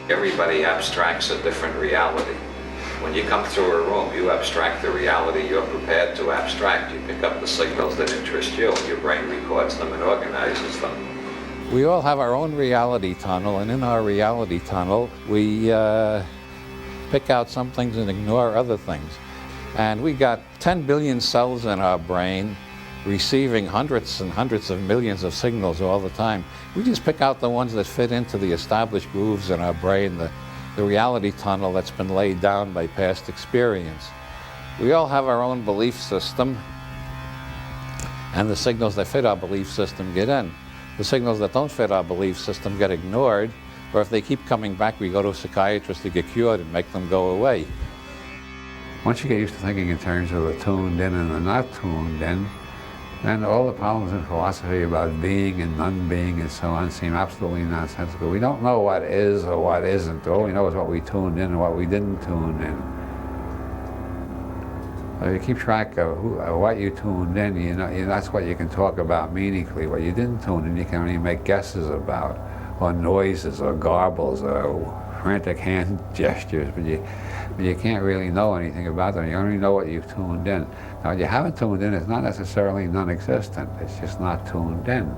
Everybody abstracts a different reality. When you come through a room, you abstract the reality you're prepared to abstract. You pick up the signals that interest you, and your brain records them and organizes them. We all have our own reality tunnel, and in our reality tunnel, we pick out some things and ignore other things. And we got 10 billion cells in our brain receiving hundreds and hundreds of millions of signals all the time. We just pick out the ones that fit into the established grooves in our brain, the reality tunnel that's been laid down by past experience. We all have our own belief system, and the signals that fit our belief system get in. The signals that don't fit our belief system get ignored, or if they keep coming back, we go to a psychiatrist to get cured and make them go away. Once you get used to thinking in terms of the tuned in and the not tuned in, then all the problems in philosophy about being and non-being and so on seem absolutely nonsensical. We don't know what is or what isn't. All we know is what we tuned in and what we didn't tune in. If you keep track of what you tuned in, you know, that's what you can talk about meaningfully. What you didn't tune in, you can only make guesses about, or noises, or garbles, or frantic hand gestures, but you can't really know anything about them. You only know what you've tuned in. Now, what you haven't tuned in is not necessarily non-existent. It's just not tuned in.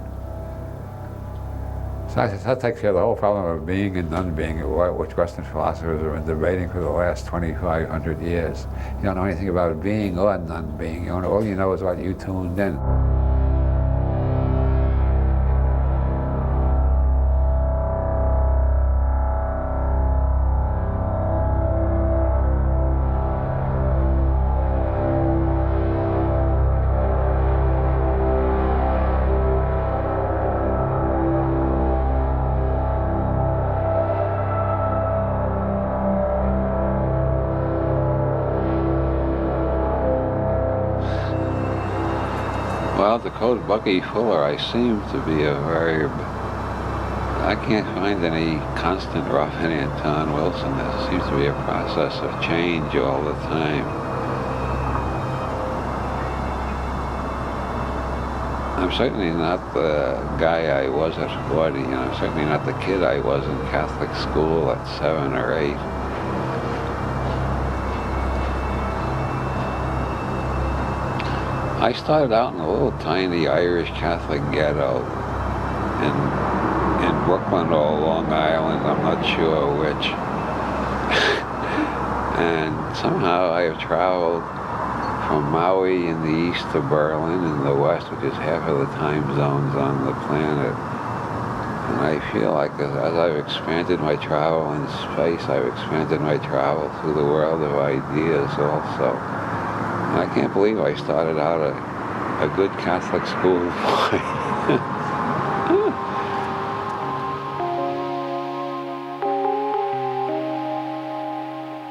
So that takes care of the whole problem of being and non-being, which Western philosophers have been debating for the last 2,500 years. You don't know anything about being or non-being. All you know is what you tuned in. Well, to quote Bucky Fuller, I seem to be a verb. I can't find any constant rough in Anton Wilson. There seems to be a process of change all the time. I'm certainly not the guy I was at 40, and I'm certainly not the kid I was in Catholic school at 7 or 8. I started out in a little tiny Irish Catholic ghetto in Brooklyn or Long Island, I'm not sure which. And somehow I have traveled from Maui in the east to Berlin in the west, which is half of the time zones on the planet. And I feel like as I've expanded my travel in space, I've expanded my travel through the world of ideas also. I can't believe I started out a good Catholic school boy.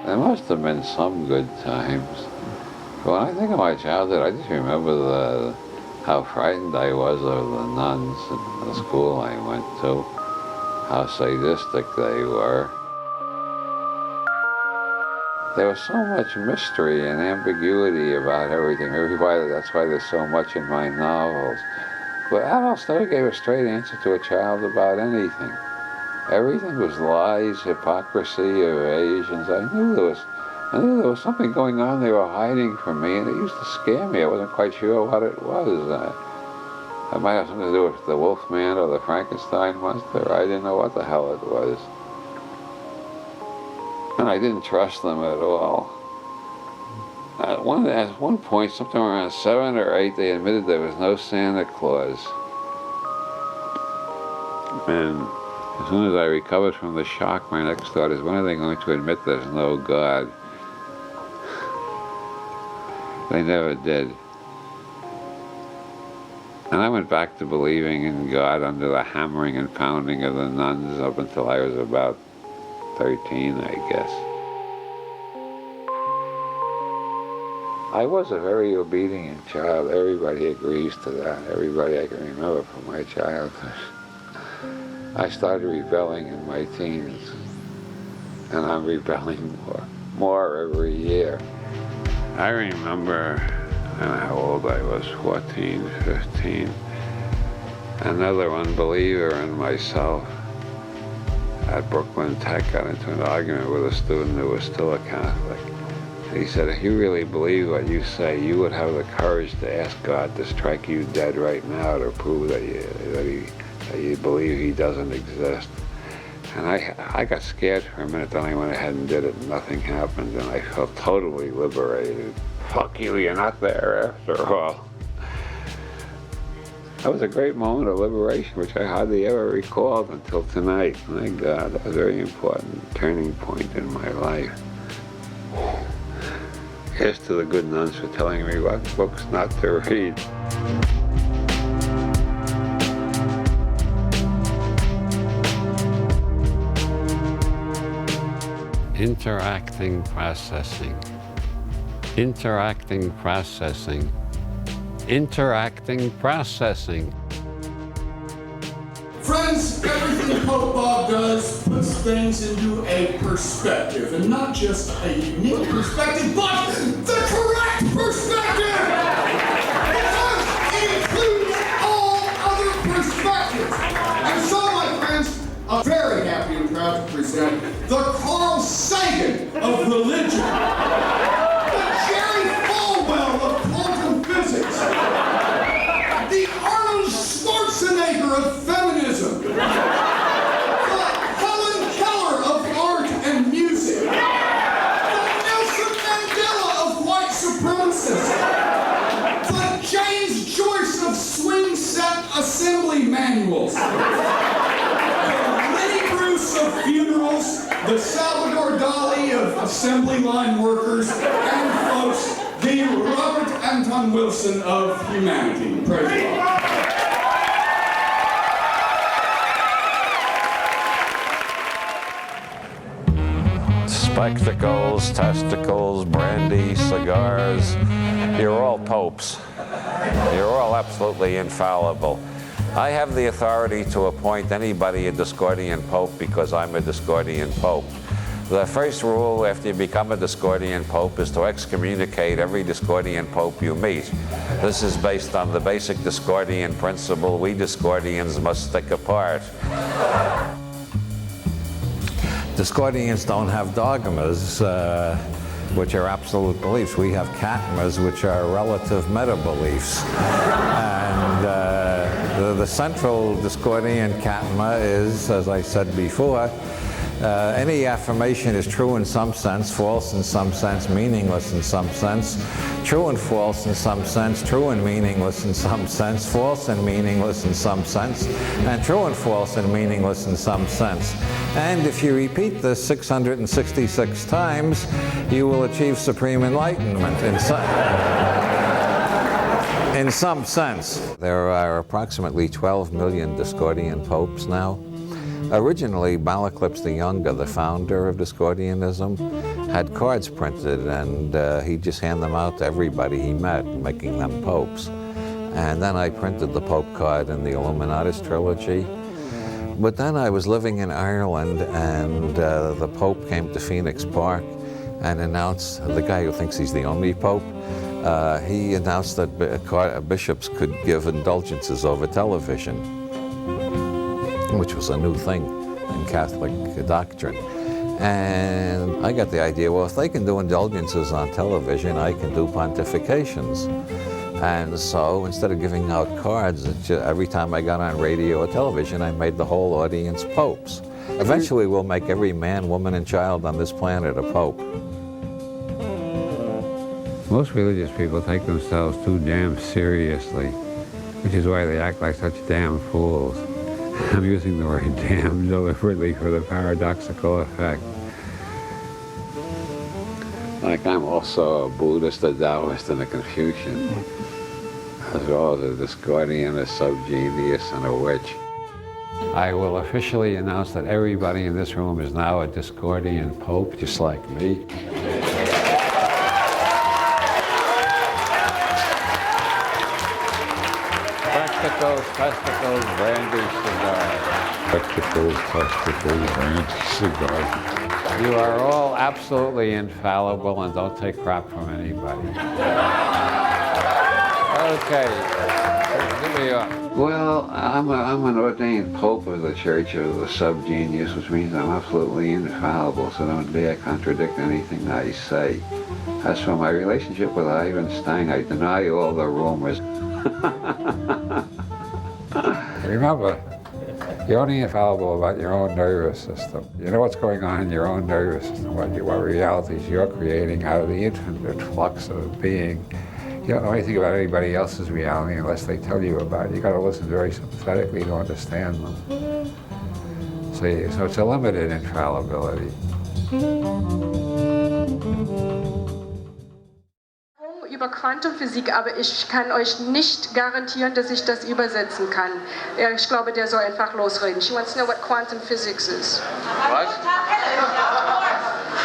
There must have been some good times. But when I think of my childhood, I just remember how frightened I was of the nuns in the school I went to, how sadistic they were. There was so much mystery and ambiguity about everything. That's why there's so much in my novels. But adults never gave a straight answer to a child about anything. Everything was lies, hypocrisy, evasions. I knew there was something going on they were hiding from me, and it used to scare me. I wasn't quite sure what it was. It might have something to do with the Wolfman or the Frankenstein monster. I didn't know what the hell it was. And I didn't trust them at all. At one point, sometime around 7 or 8, they admitted there was no Santa Claus. And as soon as I recovered from the shock, my next thought is, when are they going to admit there's no God? They never did. And I went back to believing in God under the hammering and pounding of the nuns up until I was about 13, I guess. I was a very obedient child. Everybody agrees to that. Everybody I can remember from my childhood. I started rebelling in my teens, and I'm rebelling more every year. I remember, I don't know how old I was, 14, 15, another unbeliever in myself at Brooklyn Tech got into an argument with a student who was still a Catholic. He said, if you really believe what you say, you would have the courage to ask God to strike you dead right now to prove that you believe he doesn't exist. And I got scared for a minute, then I went ahead and did it, and nothing happened, and I felt totally liberated. Fuck you, you're not there after all. That was a great moment of liberation, which I hardly ever recalled until tonight. My God, that was a very important turning point in my life. Here's to the good nuns for telling me what books not to read. Interacting processing. Interacting processing. Interacting processing. Friends, everything Pope Bob does puts things into a perspective, and not just a unique perspective, but the correct perspective! Because it includes all other perspectives. And so, my friends, I'm very happy and proud to present the Carl Sagan of religion, the Jerry Falwell of quantum physics, the Arnold Schwarzenegger of feminism, the Helen Keller of art and music, the Nelson Mandela of white supremacists, the James Joyce of swing set assembly manuals, of funerals, the Salvador Dali of assembly line workers, and folks, the Robert Anton Wilson of humanity. Praise God. Spectacles, testicles, brandy, cigars, you're all popes. You're all absolutely infallible. I have the authority to appoint anybody a Discordian Pope because I'm a Discordian Pope. The first rule after you become a Discordian Pope is to excommunicate every Discordian Pope you meet. This is based on the basic Discordian principle, we Discordians must stick apart. Discordians don't have dogmas, which are absolute beliefs. We have catmas, which are relative meta-beliefs. And the central Discordian catma is, as I said before, any affirmation is true in some sense, false in some sense, meaningless in some sense, true and false in some sense, true and meaningless in some sense, false and meaningless in some sense, and true and false and meaningless in some sense. And if you repeat this 666 times, you will achieve supreme enlightenment in some sense. There are approximately 12 million Discordian popes now. Originally, Balaklips the Younger, the founder of Discordianism, had cards printed, and he'd just hand them out to everybody he met, making them popes. And then I printed the Pope card in the Illuminatus trilogy. But then I was living in Ireland, and the Pope came to Phoenix Park and announced, the guy who thinks he's the only Pope, he announced that bishops could give indulgences over television, which was a new thing in Catholic doctrine. And I got the idea, well, if they can do indulgences on television, I can do pontifications. And so instead of giving out cards, every time I got on radio or television, I made the whole audience popes. Eventually, we'll make every man, woman, and child on this planet a pope. Most religious people take themselves too damn seriously, which is why they act like such damn fools. I'm using the word damn deliberately for the paradoxical effect. Like I'm also a Buddhist, a Taoist, and a Confucian, as well as a Discordian, a subgenius, and a witch. I will officially announce that everybody in this room is now a Discordian Pope, just like me. Spectacles, testicles, brandy, cigars. Spectacles, testicles, brandy, cigars. You are all absolutely infallible and don't take crap from anybody. Okay, give me up. Well, I'm an ordained pope of the Church of the Subgenius, which means I'm absolutely infallible, so don't dare contradict anything I say. As for my relationship with Ivan Stein, I deny all the rumors. Remember, you're only infallible about your own nervous system. You know what's going on in your own nervous system, what realities you're creating out of the infinite flux of being. You don't know anything about anybody else's reality unless they tell you about it. You got to listen very sympathetically to understand them. So it's a limited infallibility. Über Quantenphysik, aber ich kann euch nicht garantieren, dass ich das übersetzen kann. Ich glaube, der soll einfach losreden. She wants to know what quantum physics is. What?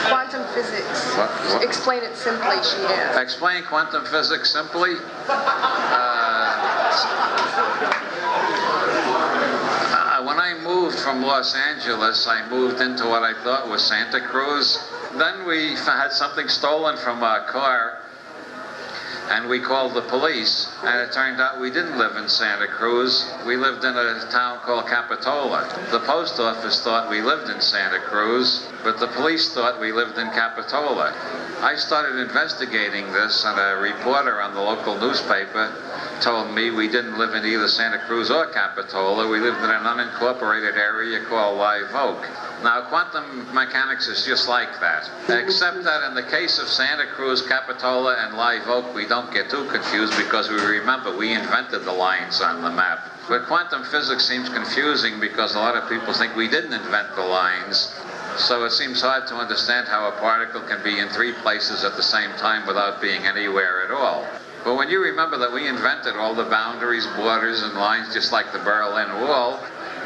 Quantum physics. What? Explain it simply, she asked. Explain quantum physics simply. When I moved from Los Angeles, I moved into what I thought was Santa Cruz. Then we had something stolen from our car, and we called the police, and it turned out we didn't live in Santa Cruz. We lived in a town called Capitola. The post office thought we lived in Santa Cruz, but the police thought we lived in Capitola. I started investigating this, and a reporter on the local newspaper told me we didn't live in either Santa Cruz or Capitola. We lived in an unincorporated area called Live Oak. Now, quantum mechanics is just like that, except that in the case of Santa Cruz, Capitola, and Live Oak, we don't get too confused because we remember we invented the lines on the map. But quantum physics seems confusing because a lot of people think we didn't invent the lines. So it seems hard to understand how a particle can be in three places at the same time without being anywhere at all. But when you remember that we invented all the boundaries, borders, and lines just like the Berlin Wall,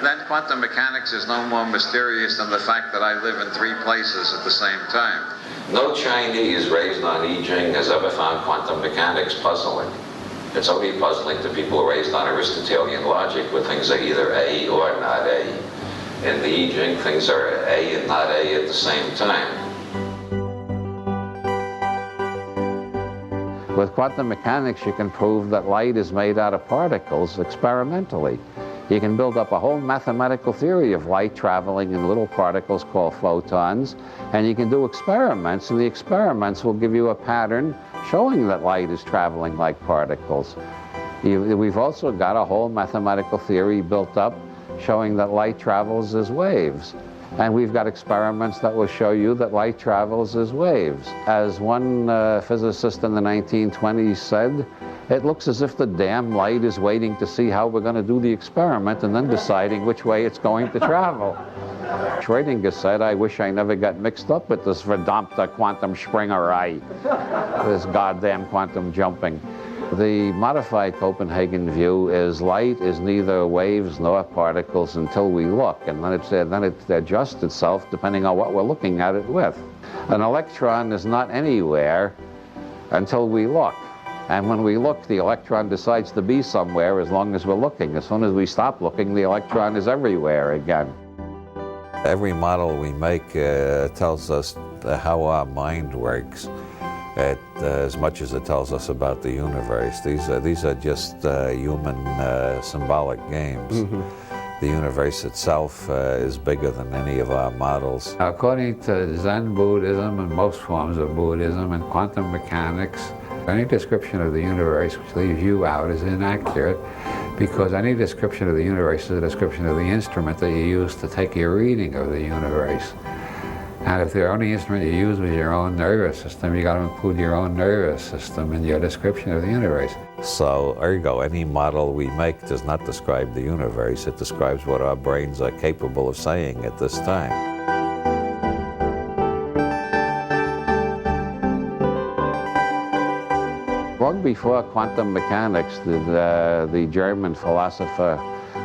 then quantum mechanics is no more mysterious than the fact that I live in three places at the same time. No Chinese raised on I Ching has ever found quantum mechanics puzzling. It's only puzzling to people raised on Aristotelian logic, where things are either A or not A. In the I Ching, things are A and not A at the same time. With quantum mechanics, you can prove that light is made out of particles experimentally. You can build up a whole mathematical theory of light traveling in little particles called photons, and you can do experiments, and the experiments will give you a pattern showing that light is traveling like particles. We've also got a whole mathematical theory built up showing that light travels as waves. And we've got experiments that will show you that light travels as waves. As one physicist in the 1920s said, it looks as if the damn light is waiting to see how we're going to do the experiment and then deciding which way it's going to travel. Schrödinger said, I wish I never got mixed up with this verdammte quantum Springerei, this goddamn quantum jumping. The modified Copenhagen view is light is neither waves nor particles until we look, and then it adjusts itself depending on what we're looking at it with. An electron is not anywhere until we look. And when we look, the electron decides to be somewhere as long as we're looking. As soon as we stop looking, the electron is everywhere again. Every model we make tells us how our mind works, as much as it tells us about the universe. These are just human symbolic games. Mm-hmm. The universe itself is bigger than any of our models. According to Zen Buddhism and most forms of Buddhism and quantum mechanics, any description of the universe which leaves you out is inaccurate, because any description of the universe is a description of the instrument that you use to take your reading of the universe. And if the only instrument you use was your own nervous system, you got to include your own nervous system in your description of the universe. So, ergo, any model we make does not describe the universe. It describes what our brains are capable of saying at this time. Long before quantum mechanics, the German philosopher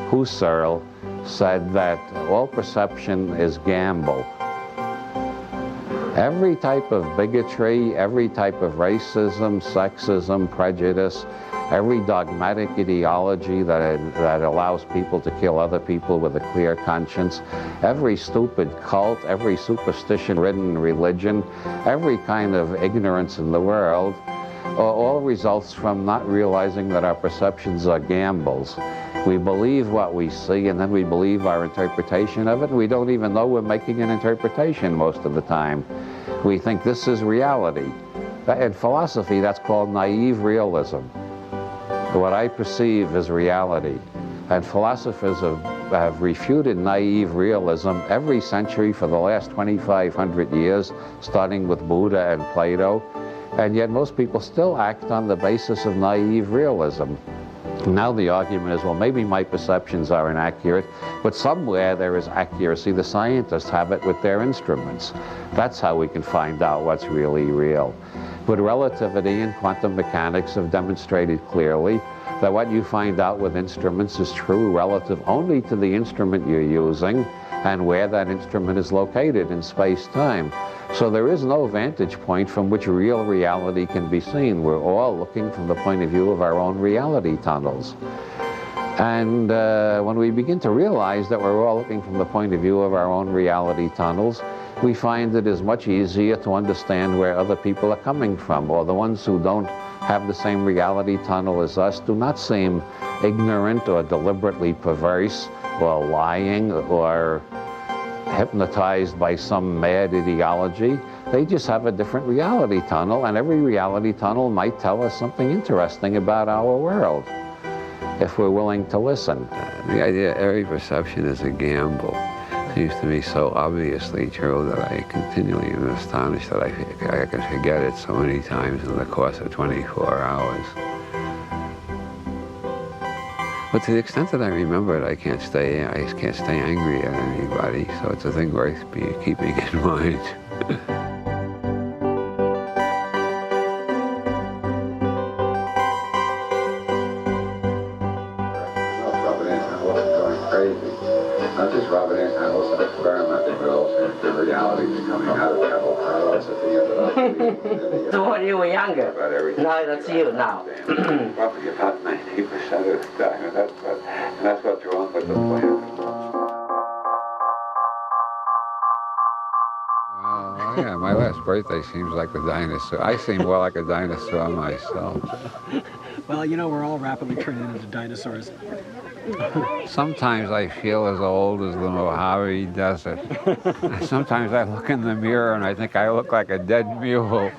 Husserl said that all perception is gamble. Every type of bigotry, every type of racism, sexism, prejudice, every dogmatic ideology that allows people to kill other people with a clear conscience, every stupid cult, every superstition-ridden religion, every kind of ignorance in the world all results from not realizing that our perceptions are gambles. We believe what we see, and then we believe our interpretation of it, and we don't even know we're making an interpretation most of the time. We think this is reality. In philosophy, that's called naive realism. What I perceive is reality. And philosophers have refuted naive realism every century for the last 2,500 years, starting with Buddha and Plato. And yet most people still act on the basis of naive realism. Now the argument is, well, maybe my perceptions are inaccurate, but somewhere there is accuracy. The scientists have it with their instruments. That's how we can find out what's really real. But relativity and quantum mechanics have demonstrated clearly that what you find out with instruments is true relative only to the instrument you're using and where that instrument is located in space-time. So there is no vantage point from which real reality can be seen. We're all looking from the point of view of our own reality tunnels. And when we begin to realize that we're all looking from the point of view of our own reality tunnels, we find it is much easier to understand where other people are coming from, or the ones who don't have the same reality tunnel as us do not seem ignorant or deliberately perverse or lying or hypnotized by some mad ideology. They just have a different reality tunnel, and every reality tunnel might tell us something interesting about our world if we're willing to listen. The idea every perception is a gamble seems to me so obviously true that I continually am astonished that I can forget it so many times in the course of 24 hours. But to the extent that I remember it, I can't stay angry at anybody, so it's a thing worth keeping in mind. Not just Robert Anton, also experimenting, but also the reality is coming out of Pebble Pilots at the end of the So when you were younger, now that's you now. Probably about 90% of the time, and that's what's wrong with the planet. Oh, yeah, my last birthday seems like a dinosaur. I seem more like a dinosaur myself. Well, you know, we're all rapidly turning into dinosaurs. Sometimes I feel as old as the Mojave Desert. Sometimes I look in the mirror and I think I look like a dead mule.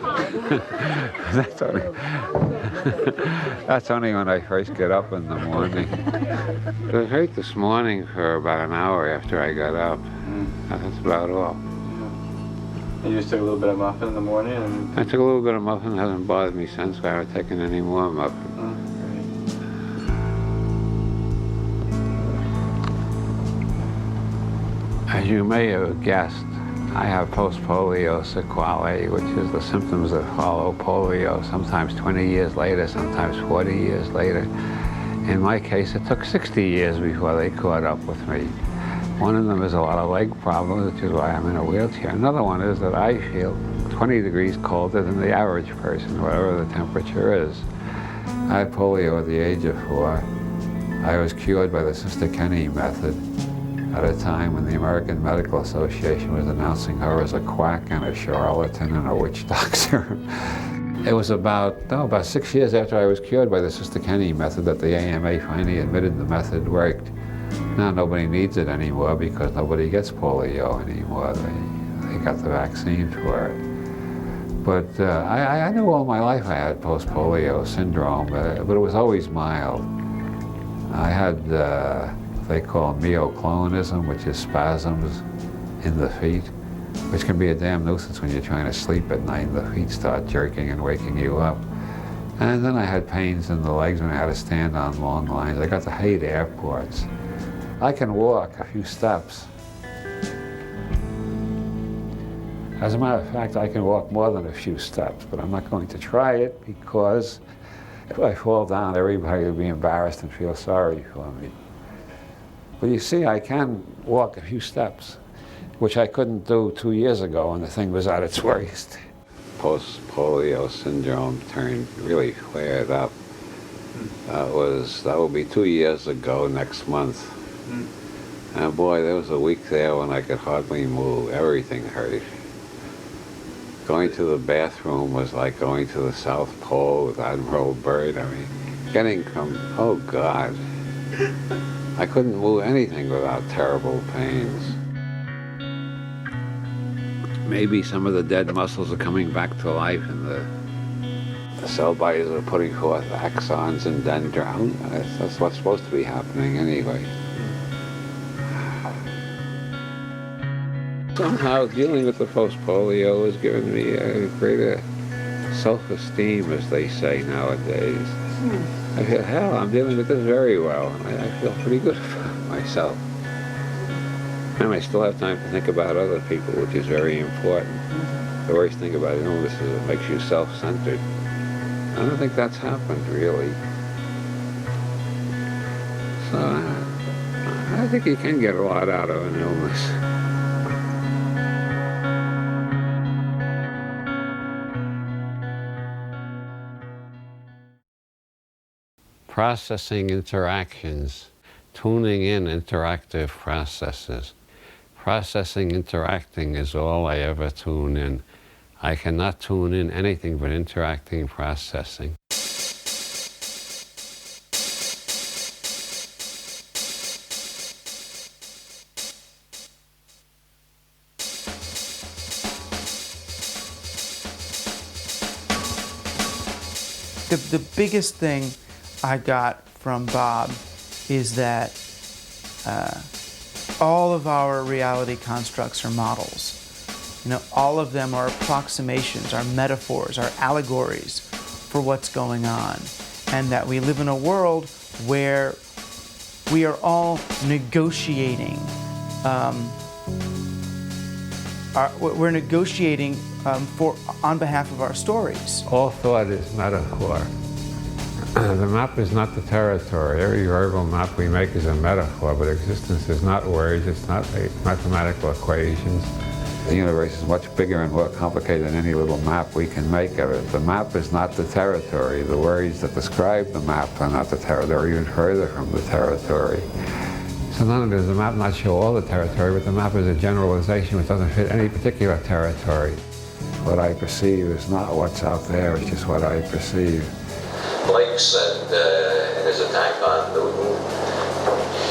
That's only when I first get up in the morning. It was hurt this morning for about an hour after I got up. That's about all. You just took a little bit of muffin in the morning? And I took a little bit of muffin. It hasn't bothered me since. I haven't taken any more muffin. As you may have guessed, I have post-polio sequelae, which is the symptoms that follow polio, sometimes 20 years later, sometimes 40 years later. In my case, it took 60 years before they caught up with me. One of them is a lot of leg problems, which is why I'm in a wheelchair. Another one is that I feel 20 degrees colder than the average person, whatever the temperature is. I had polio at the age of 4. I was cured by the Sister Kenny method at a time when the American Medical Association was announcing her as a quack and a charlatan and a witch doctor. It was about 6 years after I was cured by the Sister Kenny method that the AMA finally admitted the method worked. Now nobody needs it anymore because nobody gets polio anymore. They got the vaccine for it. But I knew all my life I had post-polio syndrome, but it was always mild. I had what they call myoclonism, which is spasms in the feet, which can be a damn nuisance when you're trying to sleep at night and the feet start jerking and waking you up. And then I had pains in the legs when I had to stand on long lines. I got to hate airports. I can walk a few steps. As a matter of fact, I can walk more than a few steps, but I'm not going to try it because if I fall down, everybody will be embarrassed and feel sorry for me. But you see, I can walk a few steps, which I couldn't do 2 years ago when the thing was at its worst. Post-polio syndrome really flared up. That will be 2 years ago next month. And boy, there was a week there when I could hardly move. Everything hurt. Going to the bathroom was like going to the South Pole with Admiral Byrd. I mean, getting from, oh God. I couldn't move anything without terrible pains. Maybe some of the dead muscles are coming back to life and the cell bodies are putting forth axons and dendrons. That's what's supposed to be happening anyway. Somehow dealing with the post-polio has given me a greater self-esteem, as they say nowadays. I feel, hell, I'm dealing with this very well. I feel pretty good about myself. And I still have time to think about other people, which is very important. The worst thing about illness is it makes you self-centered. I don't think that's happened, really. So I think you can get a lot out of an illness. Processing interactions, tuning in interactive processes. Processing, interacting is all I ever tune in. I cannot tune in anything but interacting, processing. The biggest thing I got from Bob is that all of our reality constructs are models. You know, all of them are approximations, are metaphors, are allegories for what's going on. And that we live in a world where we are all negotiating. We're negotiating on behalf of our stories. All thought is metaphor. The map is not the territory. Every verbal map we make is a metaphor, but existence is not words, it's not mathematical equations. The universe is much bigger and more complicated than any little map we can make of it. The map is not the territory. The words that describe the map are not the territory. They're even further from the territory. So not only does the map not show all the territory, but the map is a generalization which doesn't fit any particular territory. What I perceive is not what's out there, it's just what I perceive. Blake said in his attack on Newton,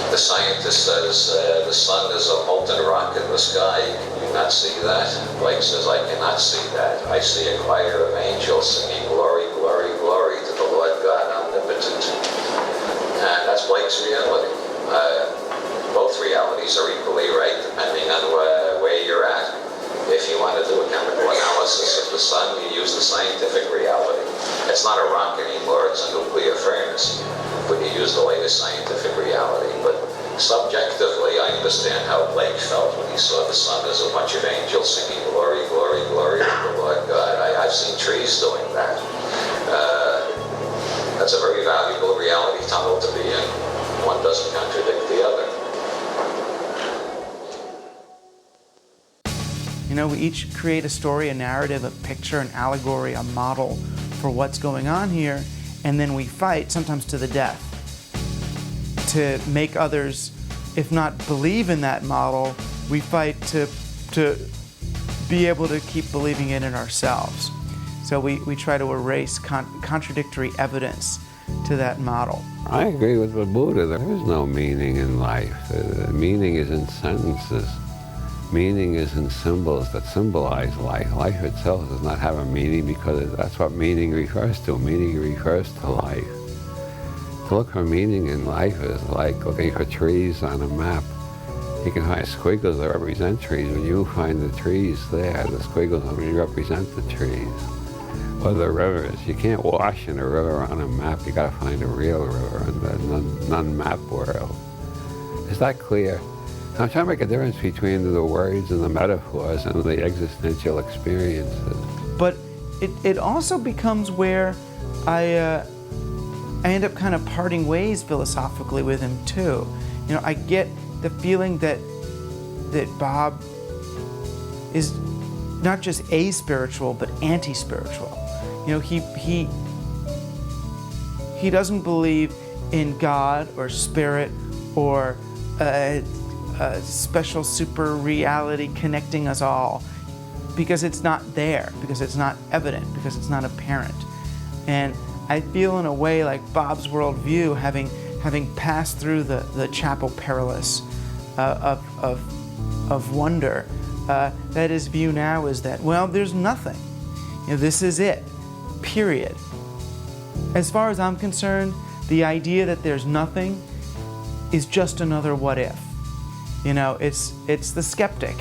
the scientist says the sun is a molten rock in the sky. Can you not see that? Blake says, I cannot see that. I see a choir of angels singing glory, glory, glory to the Lord God omnipotent. And that's Blake's reality. Both realities are equally right, depending on where you're at. If you want to do a chemical analysis of the sun, you use the scientific reality. It's not a rock anymore, it's a nuclear furnace. But you use the latest scientific reality. But subjectively, I understand how Blake felt when he saw the sun as a bunch of angels singing glory, glory, glory to the Lord God. I've seen trees doing that. That's a very valuable reality tunnel to be in. One doesn't contradict the other. You know, we each create a story, a narrative, a picture, an allegory, a model for what's going on here, and then we fight, sometimes to the death, to make others, if not believe in that model, we fight to be able to keep believing in it ourselves. So we try to erase contradictory evidence to that model. I agree with the Buddha. There is no meaning in life. The meaning is in sentences. Meaning is in symbols that symbolize life. Life itself does not have a meaning because that's what meaning refers to. Meaning refers to life. To look for meaning in life is like looking for trees on a map. You can find squiggles that represent trees. When you find the trees there, the squiggles only represent the trees. Or the rivers. You can't wash in a river on a map. You got to find a real river in the non-map world. Is that clear? I'm trying to make a difference between the words and the metaphors and the existential experiences. But it also becomes where I end up kind of parting ways philosophically with him too. You know, I get the feeling that Bob is not just aspiritual but anti-spiritual. You know, he doesn't believe in God or spirit or a special super reality connecting us all. because it's not there, because it's not evident, because it's not apparent. And I feel in a way like Bob's worldview, having passed through the chapel perilous of wonder, that his view now is that, well, there's nothing. This is it, period. As far as I'm concerned, the idea that there's nothing is just another what if. It's the skeptic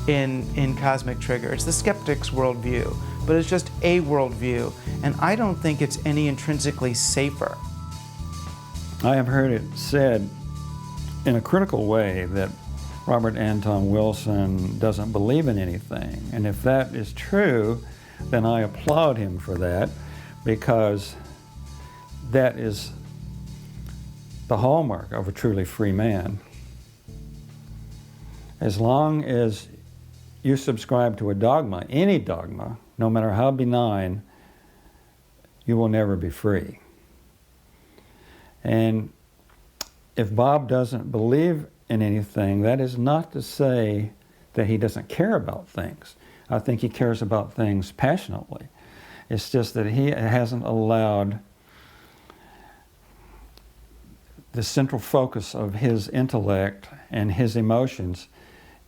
in Cosmic Trigger. It's the skeptic's worldview, but it's just a worldview, and I don't think it's any intrinsically safer. I have heard it said in a critical way that Robert Anton Wilson doesn't believe in anything, and if that is true, then I applaud him for that, because that is the hallmark of a truly free man. As long as you subscribe to a dogma, any dogma, no matter how benign, you will never be free. And if Bob doesn't believe in anything, that is not to say that he doesn't care about things. I think he cares about things passionately. It's just that he hasn't allowed the central focus of his intellect and his emotions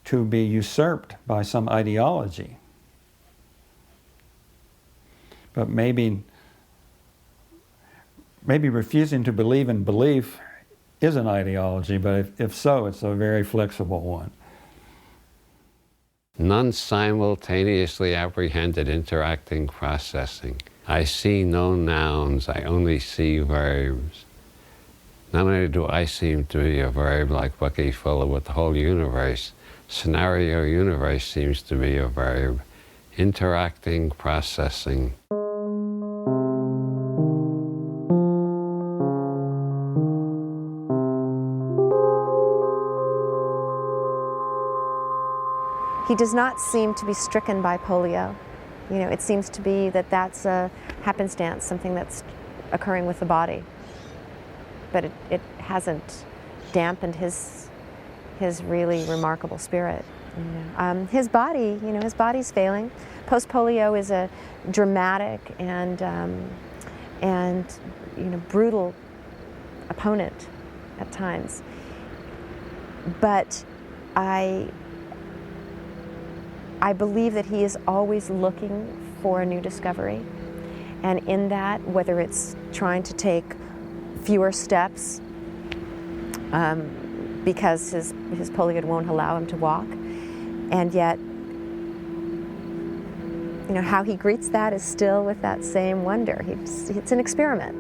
to be usurped by some ideology. But maybe refusing to believe in belief is an ideology, but if so, it's a very flexible one. Non-simultaneously apprehended interacting processing. I see no nouns, I only see verbs. Not only do I seem to be a verb like Bucky Fuller with the whole universe, scenario universe seems to be a verb. Interacting, processing. He does not seem to be stricken by polio. It seems to be that that's a happenstance, something that's occurring with the body. But it hasn't dampened his really remarkable spirit. His body, his body's failing. Post-polio is a dramatic and brutal opponent at times. But I believe that he is always looking for a new discovery. And in that, whether it's trying to take fewer steps because his polio won't allow him to walk, and yet, how he greets that is still with that same wonder. It's an experiment.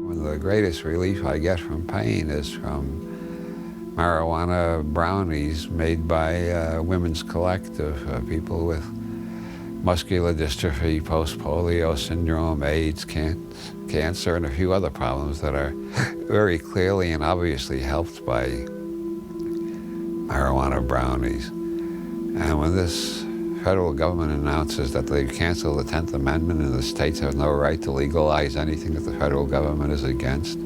One of the greatest relief I get from pain is from marijuana brownies made by Women's Collective, people with muscular dystrophy, post-polio syndrome, AIDS, cancer, and a few other problems that are very clearly and obviously helped by marijuana brownies. And when this federal government announces that they've canceled the 10th Amendment and the states have no right to legalize anything that the federal government is against,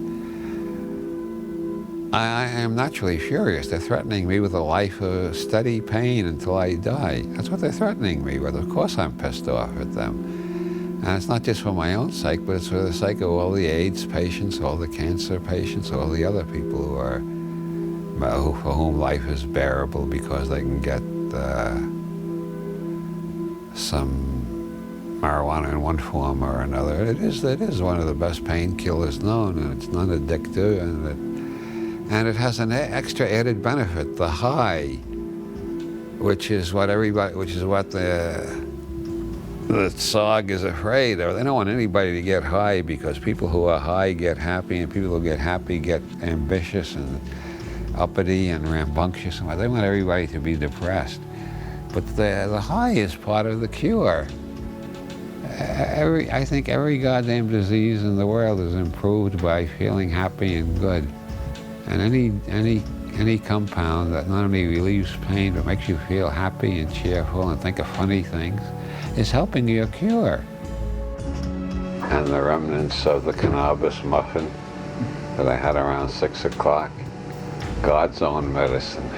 I am naturally furious. They're threatening me with a life of steady pain until I die. That's what they're threatening me with. Of course I'm pissed off at them. And it's not just for my own sake, but it's for the sake of all the AIDS patients, all the cancer patients, all the other people for whom life is bearable because they can get some marijuana in one form or another. It is one of the best painkillers known, and it's non-addictive, and it has an extra added benefit, the high, which is what the SOG is afraid of. They don't want anybody to get high because people who are high get happy, and people who get happy get ambitious and uppity and rambunctious. And they want everybody to be depressed. But the high is part of the cure. I think every goddamn disease in the world is improved by feeling happy and good. And any compound that not only relieves pain but makes you feel happy and cheerful and think of funny things is helping your cure. And the remnants of the cannabis muffin that I had around 6 o'clock, God's own medicine.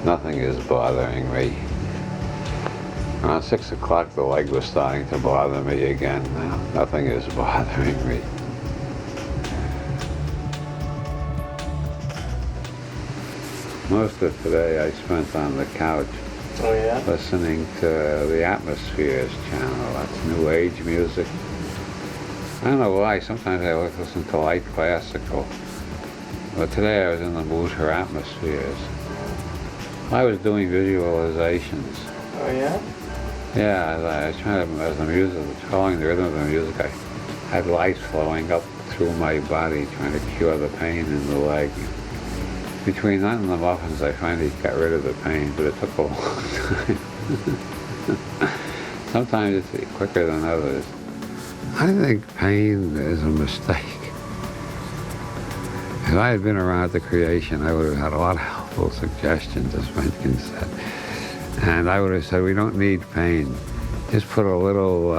Nothing is bothering me. Around 6 o'clock, the leg was starting to bother me again. Now, nothing is bothering me. Most of today I spent on the couch. Oh, yeah? Listening to the Atmospheres channel. That's New Age music. I don't know why. Sometimes I listen to light classical. But today I was in the mood for Atmospheres. I was doing visualizations. Oh, yeah? Yeah, I was trying to, as the music, following the rhythm of the music, I had light flowing up through my body, trying to cure the pain in the leg. Between that and the muffins, I finally got rid of the pain, but it took a long time. Sometimes it's quicker than others. I think pain is a mistake. If I had been around at the creation, I would have had a lot of helpful suggestions, as Mencken said. And I would have said, we don't need pain. Just put a little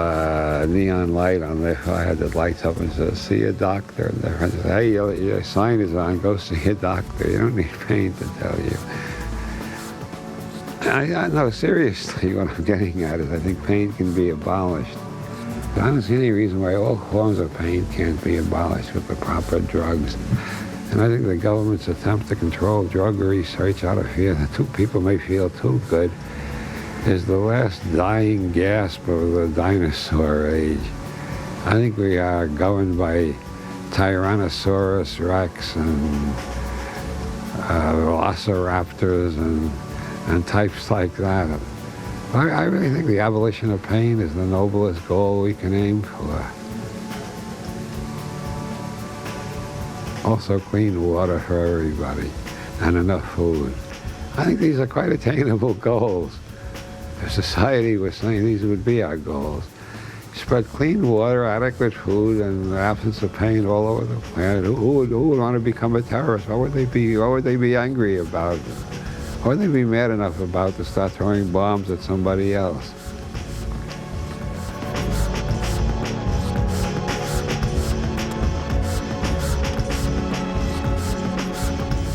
neon light on there. I had the lights up and said, see a doctor. And their friend said, hey, your sign is on, go see a doctor. You don't need pain to tell you. I know, seriously, what I'm getting at is I think pain can be abolished. But I don't see any reason why all forms of pain can't be abolished with the proper drugs. And I think the government's attempt to control drug research out of fear that two people may feel too good is the last dying gasp of the dinosaur age. I think we are governed by Tyrannosaurus Rex and velociraptors and types like that. I really think the abolition of pain is the noblest goal we can aim for. Also clean water for everybody and enough food. I think these are quite attainable goals. If society was saying these would be our goals. Spread clean water, adequate food, and the absence of pain all over the planet. Who would want to become a terrorist? What would they be angry about? What would they be mad enough about to start throwing bombs at somebody else?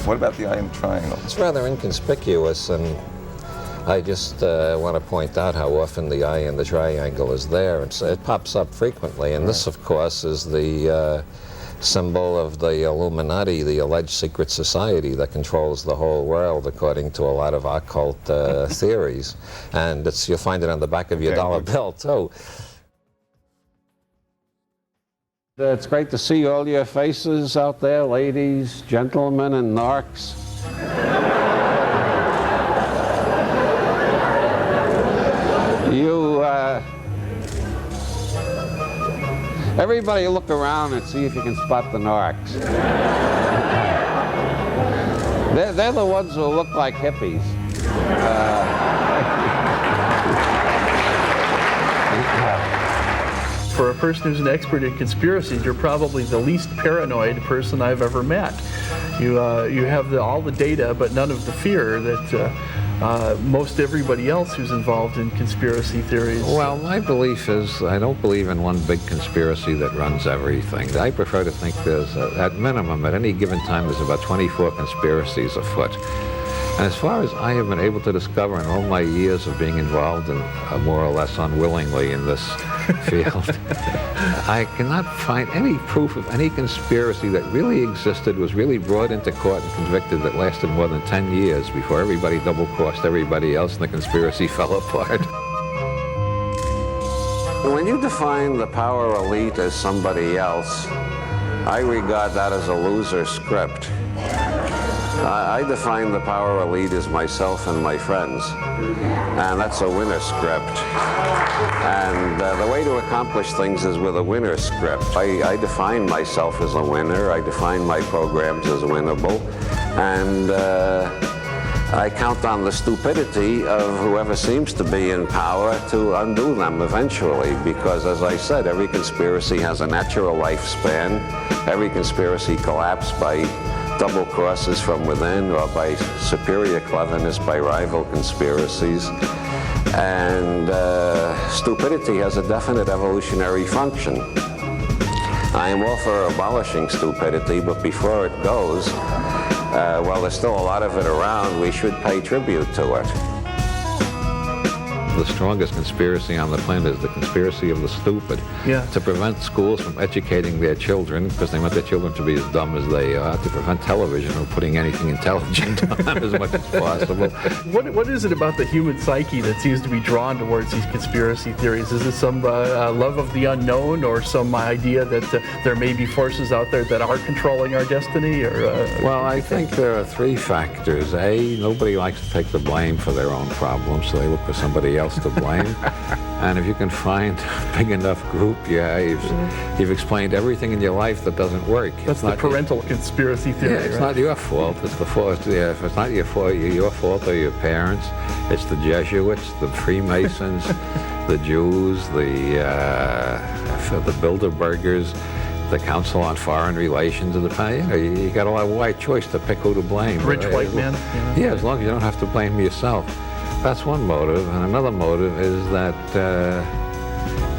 What about the iron triangle? It's rather inconspicuous, and I just want to point out how often the eye in the triangle is there. It pops up frequently, and this, of course, is the symbol of the Illuminati, the alleged secret society that controls the whole world, according to a lot of occult theories. And you'll find it on the back of your dollar bill, too. It's great to see all your faces out there, ladies, gentlemen, and narcs. Everybody look around and see if you can spot the narcs. They're the ones who look like hippies. For a person who's an expert in conspiracies, you're probably the least paranoid person I've ever met. You have all the data, but none of the fear that most everybody else who's involved in conspiracy theories. Well, my belief is I don't believe in one big conspiracy that runs everything. I prefer to think there's, at minimum, at any given time, there's about 24 conspiracies afoot. And as far as I have been able to discover in all my years of being involved in, more or less unwillingly in this field, I cannot find any proof of any conspiracy that really existed, was really brought into court and convicted, that lasted more than 10 years before everybody double-crossed everybody else and the conspiracy fell apart. When you define the power elite as somebody else, I regard that as a loser script. I define the power elite as myself and my friends, and that's a winner script. And the way to accomplish things is with a winner script. I define myself as a winner, I define my programs as winnable, and I count on the stupidity of whoever seems to be in power to undo them eventually, because as I said, every conspiracy has a natural lifespan. Every conspiracy collapsed by double crosses from within or by superior cleverness by rival conspiracies. And stupidity has a definite evolutionary function. I am all for abolishing stupidity, but before it goes, while there's still a lot of it around, we should pay tribute to it. the strongest conspiracy on the planet is the conspiracy of the stupid. Yeah. To prevent schools from educating their children, because they want their children to be as dumb as they are, to prevent television from putting anything intelligent on as much as possible. What is it about the human psyche that seems to be drawn towards these conspiracy theories? Is it some love of the unknown, or some idea that there may be forces out there that are controlling our destiny? Or well, I think there are three factors. A, nobody likes to take the blame for their own problems, so they look for somebody else to blame. And if you can find a big enough group, you've explained everything in your life that doesn't work. That's the parental conspiracy theory. Yeah, it's right? not your fault. It's the fault. If it's not your fault or your parents. It's the Jesuits, the Freemasons, the Jews, the Bilderbergers, the Council on Foreign Relations, and you got a wide choice to pick who to blame. Rich white men. Yeah, as long as you don't have to blame yourself. That's one motive, and another motive is that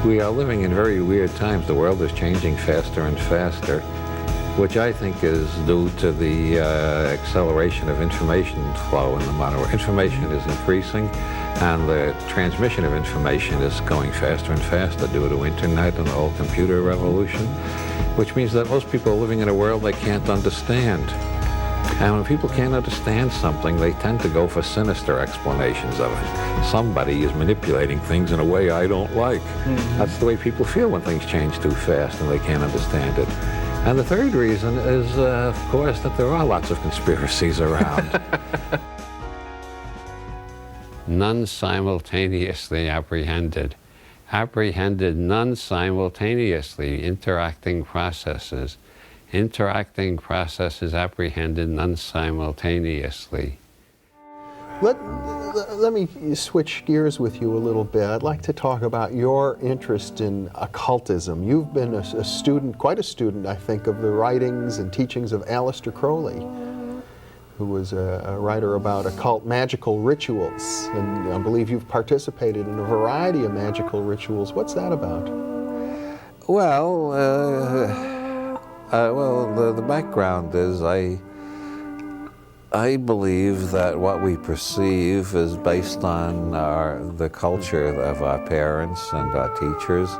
we are living in very weird times. The world is changing faster and faster, which I think is due to the acceleration of information flow in the modern world. Information is increasing, and the transmission of information is going faster and faster due to internet and the whole computer revolution, which means that most people are living in a world they can't understand. And when people can't understand something, they tend to go for sinister explanations of it. Somebody is manipulating things in a way I don't like. Mm-hmm. That's the way people feel when things change too fast and they can't understand it. And the third reason is, of course, that there are lots of conspiracies around. None simultaneously apprehended. Apprehended, none simultaneously, interacting processes. Interacting processes apprehended, none simultaneously. Let me switch gears with you a little bit. I'd like to talk about your interest in occultism. You've been a student, quite a student, I think, of the writings and teachings of Aleister Crowley, who was a writer about occult magical rituals. And I believe you've participated in a variety of magical rituals. What's that about? Well, the background is I believe that what we perceive is based on the culture of our parents and our teachers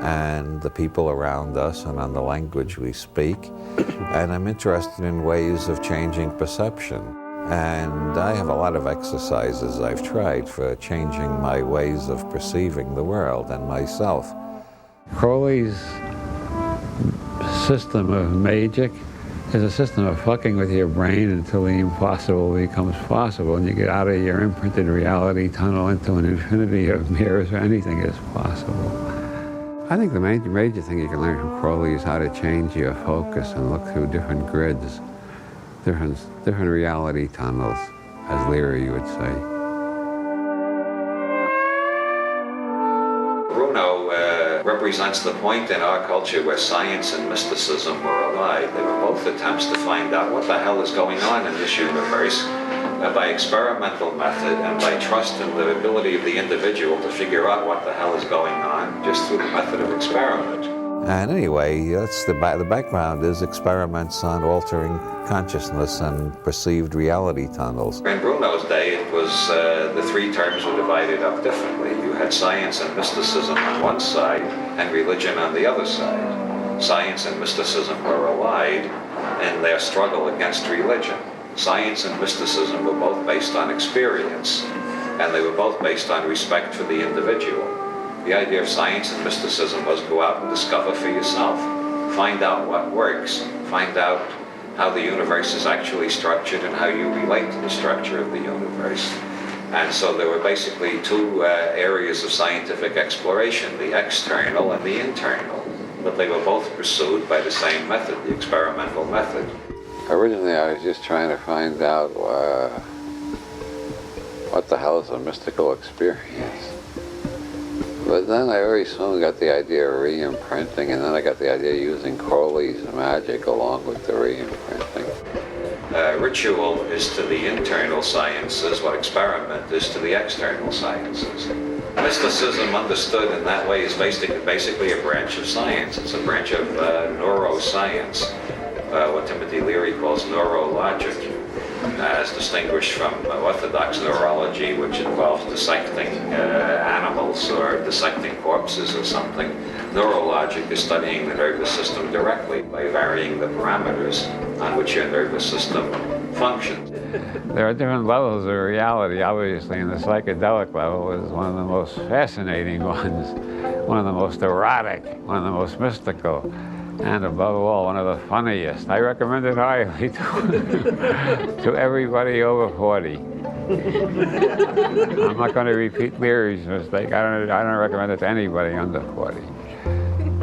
and the people around us and on the language we speak. And I'm interested in ways of changing perception. And I have a lot of exercises I've tried for changing my ways of perceiving the world and myself. Crowley's system of magic is a system of fucking with your brain until the impossible becomes possible, and you get out of your imprinted reality tunnel into an infinity of mirrors where anything is possible. I think the major thing you can learn from Crowley is how to change your focus and look through different grids, different reality tunnels, as Leary would say. Represents the point in our culture where science and mysticism were allied. They were both attempts to find out what the hell is going on in this universe by experimental method and by trust in the ability of the individual to figure out what the hell is going on just through the method of experiment. And anyway, that's the background is experiments on altering consciousness and perceived reality tunnels. In Bruno's day, it was the three terms were divided up differently. You had science and mysticism on one side and religion on the other side. Science and mysticism were allied in their struggle against religion. Science and mysticism were both based on experience, and they were both based on respect for the individual. The idea of science and mysticism was go out and discover for yourself. Find out what works. Find out how the universe is actually structured and how you relate to the structure of the universe. And so there were basically two areas of scientific exploration, the external and the internal. But they were both pursued by the same method, the experimental method. Originally I was just trying to find out what the hell is a mystical experience. But then I very soon got the idea of re-imprinting, and then I got the idea of using Crowley's magic along with the re-imprinting. Ritual is to the internal sciences what experiment is to the external sciences. Mysticism, understood in that way, is basically a branch of science. It's a branch of neuroscience, what Timothy Leary calls neurologic, as the distinguished from orthodox neurology, which involves dissecting animals or dissecting corpses or something. Neurologic is studying the nervous system directly by varying the parameters on which your nervous system functions. There are different levels of reality, obviously, and the psychedelic level is one of the most fascinating ones, one of the most erotic, one of the most mystical, and above all, one of the funniest. I recommend it highly to everybody over 40. I'm not going to repeat Leary's mistake. I don't recommend it to anybody under 40.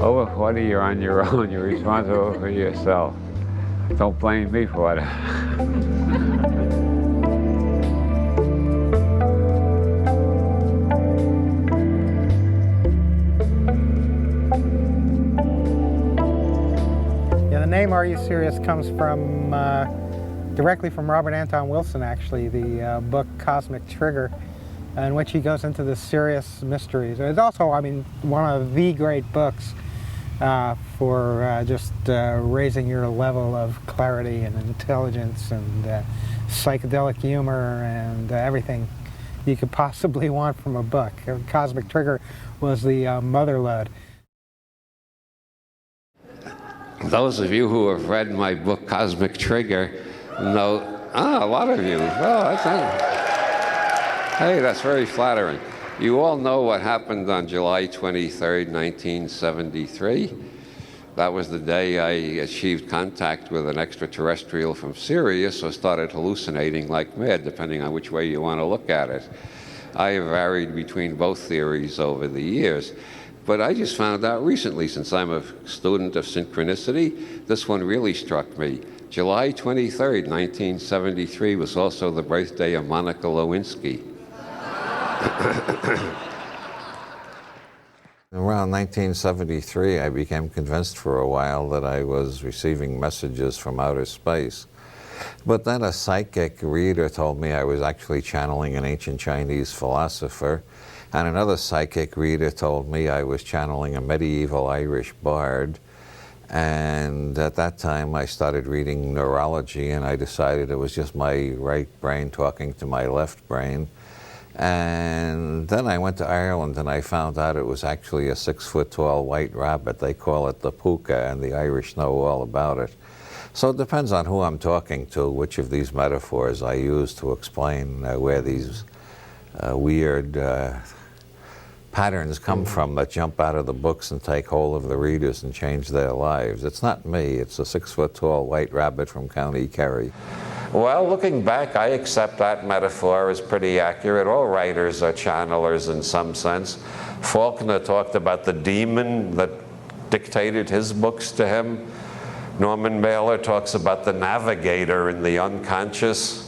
Over 40, you're on your own. You're responsible for yourself. Don't blame me for it. The name Are You Serious comes from directly from Robert Anton Wilson, actually, the book Cosmic Trigger, in which he goes into the serious mysteries. It's also, I mean, one of the great books for just raising your level of clarity and intelligence and psychedelic humor and everything you could possibly want from a book. Cosmic Trigger was the mother lode. Those of you who have read my book, Cosmic Trigger, know, a lot of you. Well, hey, that's very flattering. You all know what happened on July 23rd, 1973. That was the day I achieved contact with an extraterrestrial from Sirius, or started hallucinating like mad, depending on which way you want to look at it. I have varied between both theories over the years. But I just found out recently, since I'm a student of synchronicity, this one really struck me. July 23rd, 1973 was also the birthday of Monica Lewinsky. Around 1973, I became convinced for a while that I was receiving messages from outer space. But then a psychic reader told me I was actually channeling an ancient Chinese philosopher. And another psychic reader told me I was channeling a medieval Irish bard. And at that time, I started reading neurology, and I decided it was just my right brain talking to my left brain. And then I went to Ireland, and I found out it was actually a 6-foot-tall white rabbit. They call it the puka, and the Irish know all about it. So it depends on who I'm talking to, which of these metaphors I use to explain where these weird patterns come from that jump out of the books and take hold of the readers and change their lives. It's not me, it's a 6-foot-tall white rabbit from County Kerry. Well, looking back, I accept that metaphor as pretty accurate. All writers are channelers in some sense. Faulkner talked about the demon that dictated his books to him. Norman Mailer talks about the navigator in the unconscious.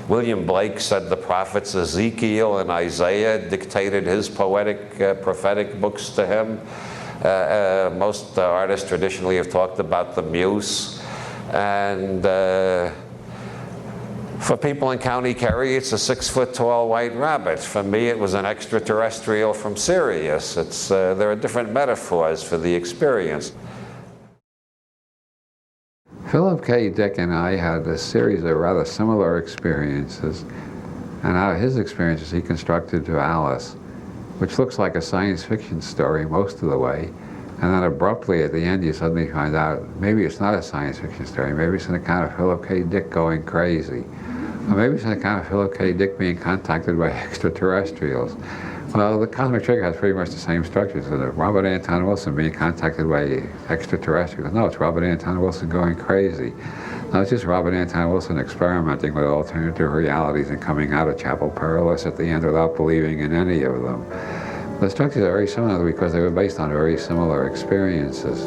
William Blake said the prophets Ezekiel and Isaiah dictated his poetic, prophetic books to him. Most artists traditionally have talked about the muse. And for people in County Kerry, it's a 6-foot-tall white rabbit. For me, it was an extraterrestrial from Sirius. There are different metaphors for the experience. Philip K. Dick and I had a series of rather similar experiences, and out of his experiences he constructed to Alice, which looks like a science fiction story most of the way, and then abruptly at the end you suddenly find out maybe it's not a science fiction story, maybe it's an account of Philip K. Dick going crazy, or maybe it's an account of Philip K. Dick being contacted by extraterrestrials. Well, the Cosmic Trigger has pretty much the same structure. So Robert Anton Wilson being contacted by extraterrestrials. No, it's Robert Anton Wilson going crazy. No, it's just Robert Anton Wilson experimenting with alternative realities and coming out of Chapel Perilous at the end without believing in any of them. The structures are very similar because they were based on very similar experiences.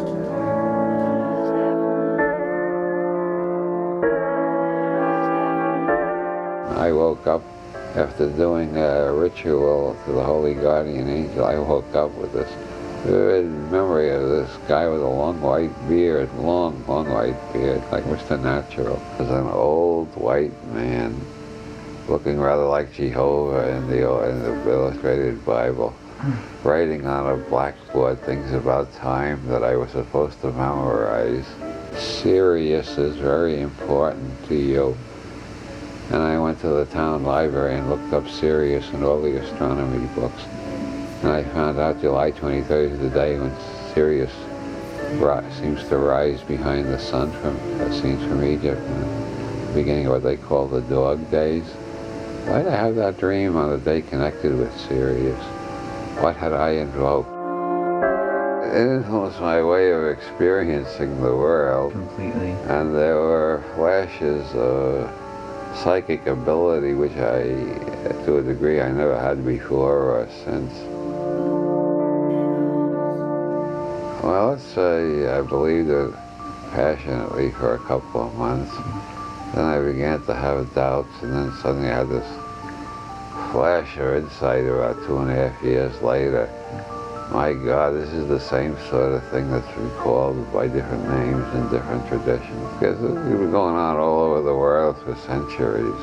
I woke up after doing a ritual to the Holy Guardian Angel. I woke up with this vivid memory of this guy with a long white beard, long white beard, like Mr. Natural. It was an old white man looking rather like Jehovah in the illustrated Bible, writing on a blackboard things about time that I was supposed to memorize. Sirius is very important to you. And I went to the town library and looked up Sirius and all the astronomy books. And I found out July 23rd is the day when Sirius seems to rise behind the sun as seen from Egypt in the beginning of what they call the dog days. Why did I have that dream on the day connected with Sirius? What had I invoked? It influenced my way of experiencing the world. Completely. And there were flashes of psychic ability which to a degree, I never had before or since. Well, let's say I believed it passionately for a couple of months. Then I began to have doubts, and then suddenly I had this flash of insight about 2.5 years later. My God, this is the same sort of thing that's recalled by different names in different traditions. Because it's been going on all over the world for centuries.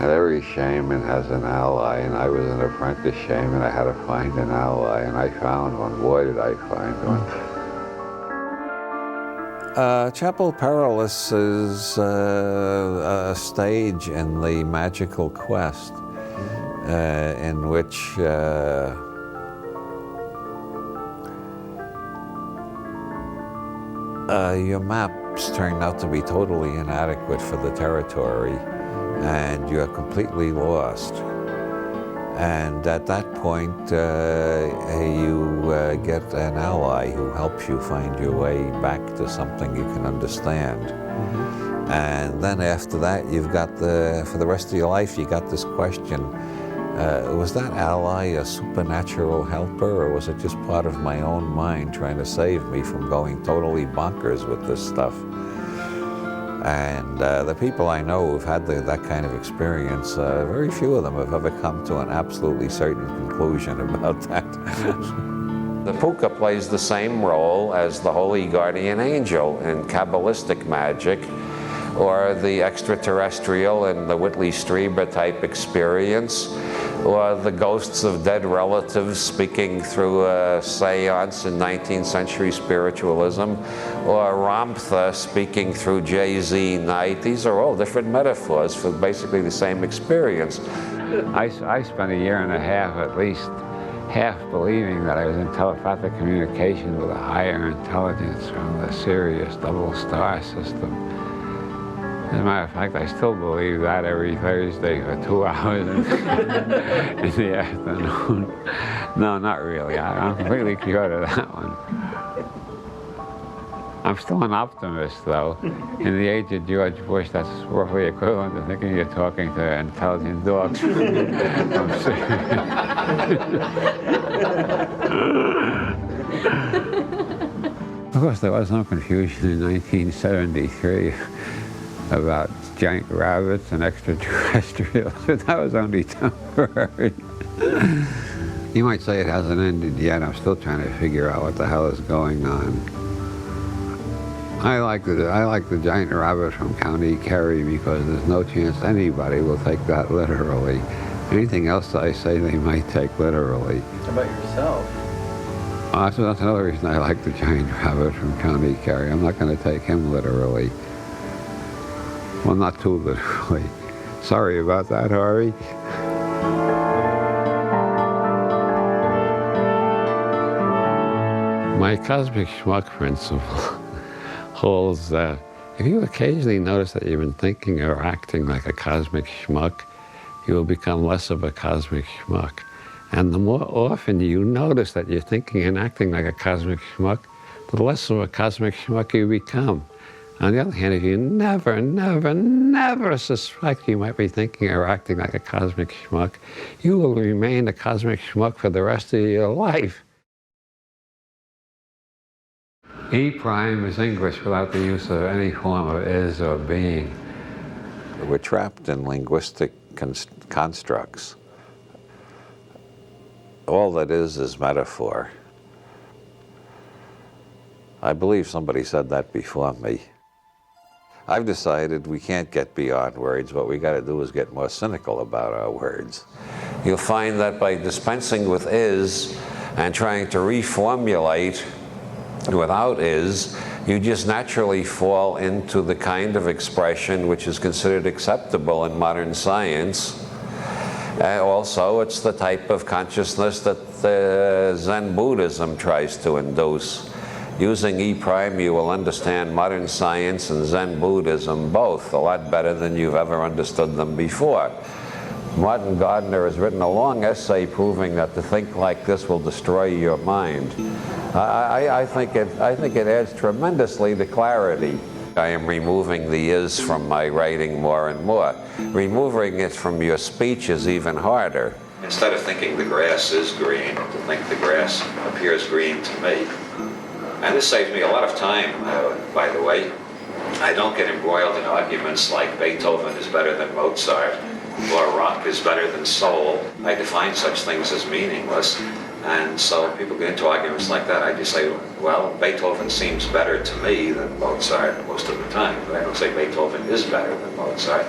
And every shaman has an ally, and I was an apprentice shaman. I had to find an ally, and I found one. Boy, did I find one. Chapel Perilous is a stage in the magical quest in which your maps turn out to be totally inadequate for the territory, and you're completely lost. And at that point, you get an ally who helps you find your way back to something you can understand. Mm-hmm. And then after that, you've got for the rest of your life, you got this question, was that ally a supernatural helper, or was it just part of my own mind trying to save me from going totally bonkers with this stuff? And the people I know who've had that kind of experience, very few of them have ever come to an absolutely certain conclusion about that. The puka plays the same role as the holy guardian angel in Kabbalistic magic, or the extraterrestrial in the Whitley Strieber type experience, or the ghosts of dead relatives speaking through a seance in 19th century spiritualism, or Ramtha speaking through Jay-Z night. These are all different metaphors for basically the same experience. I spent a year and a half at least half believing that I was in telepathic communication with a higher intelligence from the Sirius double star system. As a matter of fact, I still believe that every Thursday for 2 hours in the afternoon. No, not really. I'm completely cured of that one. I'm still an optimist, though. In the age of George Bush, that's roughly equivalent to thinking you're talking to intelligent dogs. Of course, there was some confusion in 1973 about giant rabbits and extraterrestrials, but that was only temporary. You might say it hasn't ended yet. I'm still trying to figure out what the hell is going on. I like the giant rabbit from County Kerry because there's no chance anybody will take that literally. Anything else I say they might take literally. How about yourself? That's another reason I like the giant rabbit from County Kerry. I'm not going to take him literally. Well, not too literally. Sorry about that, Harvey. My cosmic schmuck principle holds that if you occasionally notice that you've been thinking or acting like a cosmic schmuck, you will become less of a cosmic schmuck. And the more often you notice that you're thinking and acting like a cosmic schmuck, the less of a cosmic schmuck you become. On the other hand, if you never, never, never suspect you might be thinking or acting like a cosmic schmuck, you will remain a cosmic schmuck for the rest of your life. E prime is English without the use of any form of is or being. We're trapped in linguistic constructs. All that is metaphor. I believe somebody said that before me. I've decided we can't get beyond words. What we got to do is get more cynical about our words. You'll find that by dispensing with is and trying to reformulate without is, you just naturally fall into the kind of expression which is considered acceptable in modern science. Also, it's the type of consciousness that Zen Buddhism tries to induce. Using E prime, you will understand modern science and Zen Buddhism both a lot better than you've ever understood them before. Martin Gardner has written a long essay proving that to think like this will destroy your mind. I think it adds tremendously to clarity. I am removing the is from my writing more and more. Removing it from your speech is even harder. Instead of thinking the grass is green, to think the grass appears green to me. And this saves me a lot of time, by the way. I don't get embroiled in arguments like Beethoven is better than Mozart, or rock is better than soul. I define such things as meaningless. And so people get into arguments like that. I just say, well, Beethoven seems better to me than Mozart most of the time. But I don't say Beethoven is better than Mozart.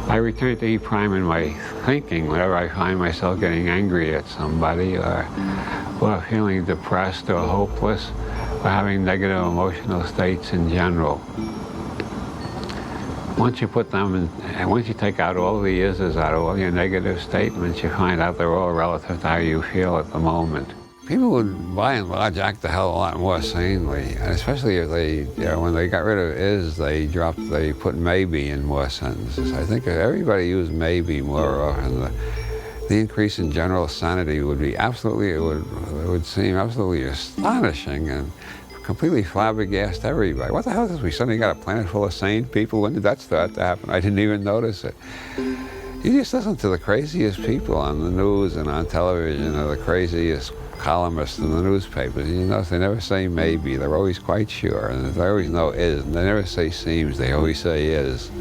I return to E prime in my thinking whenever I find myself getting angry at somebody or feeling depressed or hopeless or having negative emotional states in general. Once you put them in, and once you take out all the is's out of all your negative statements, you find out they're all relative to how you feel at the moment. People would, by and large, act a hell of a lot more sanely, and especially if they, when they got rid of is, they put maybe in more sentences. I think if everybody used maybe more often, the increase in general sanity would be absolutely, it would seem absolutely astonishing and completely flabbergasted everybody. What the hell is this? We suddenly got a planet full of sane people? When did that start to happen? I didn't even notice it. You just listen to the craziest people on the news and on television, or the craziest columnists in the newspapers. You notice they never say maybe. They're always quite sure, and they always know is. And they never say seems. They always say is.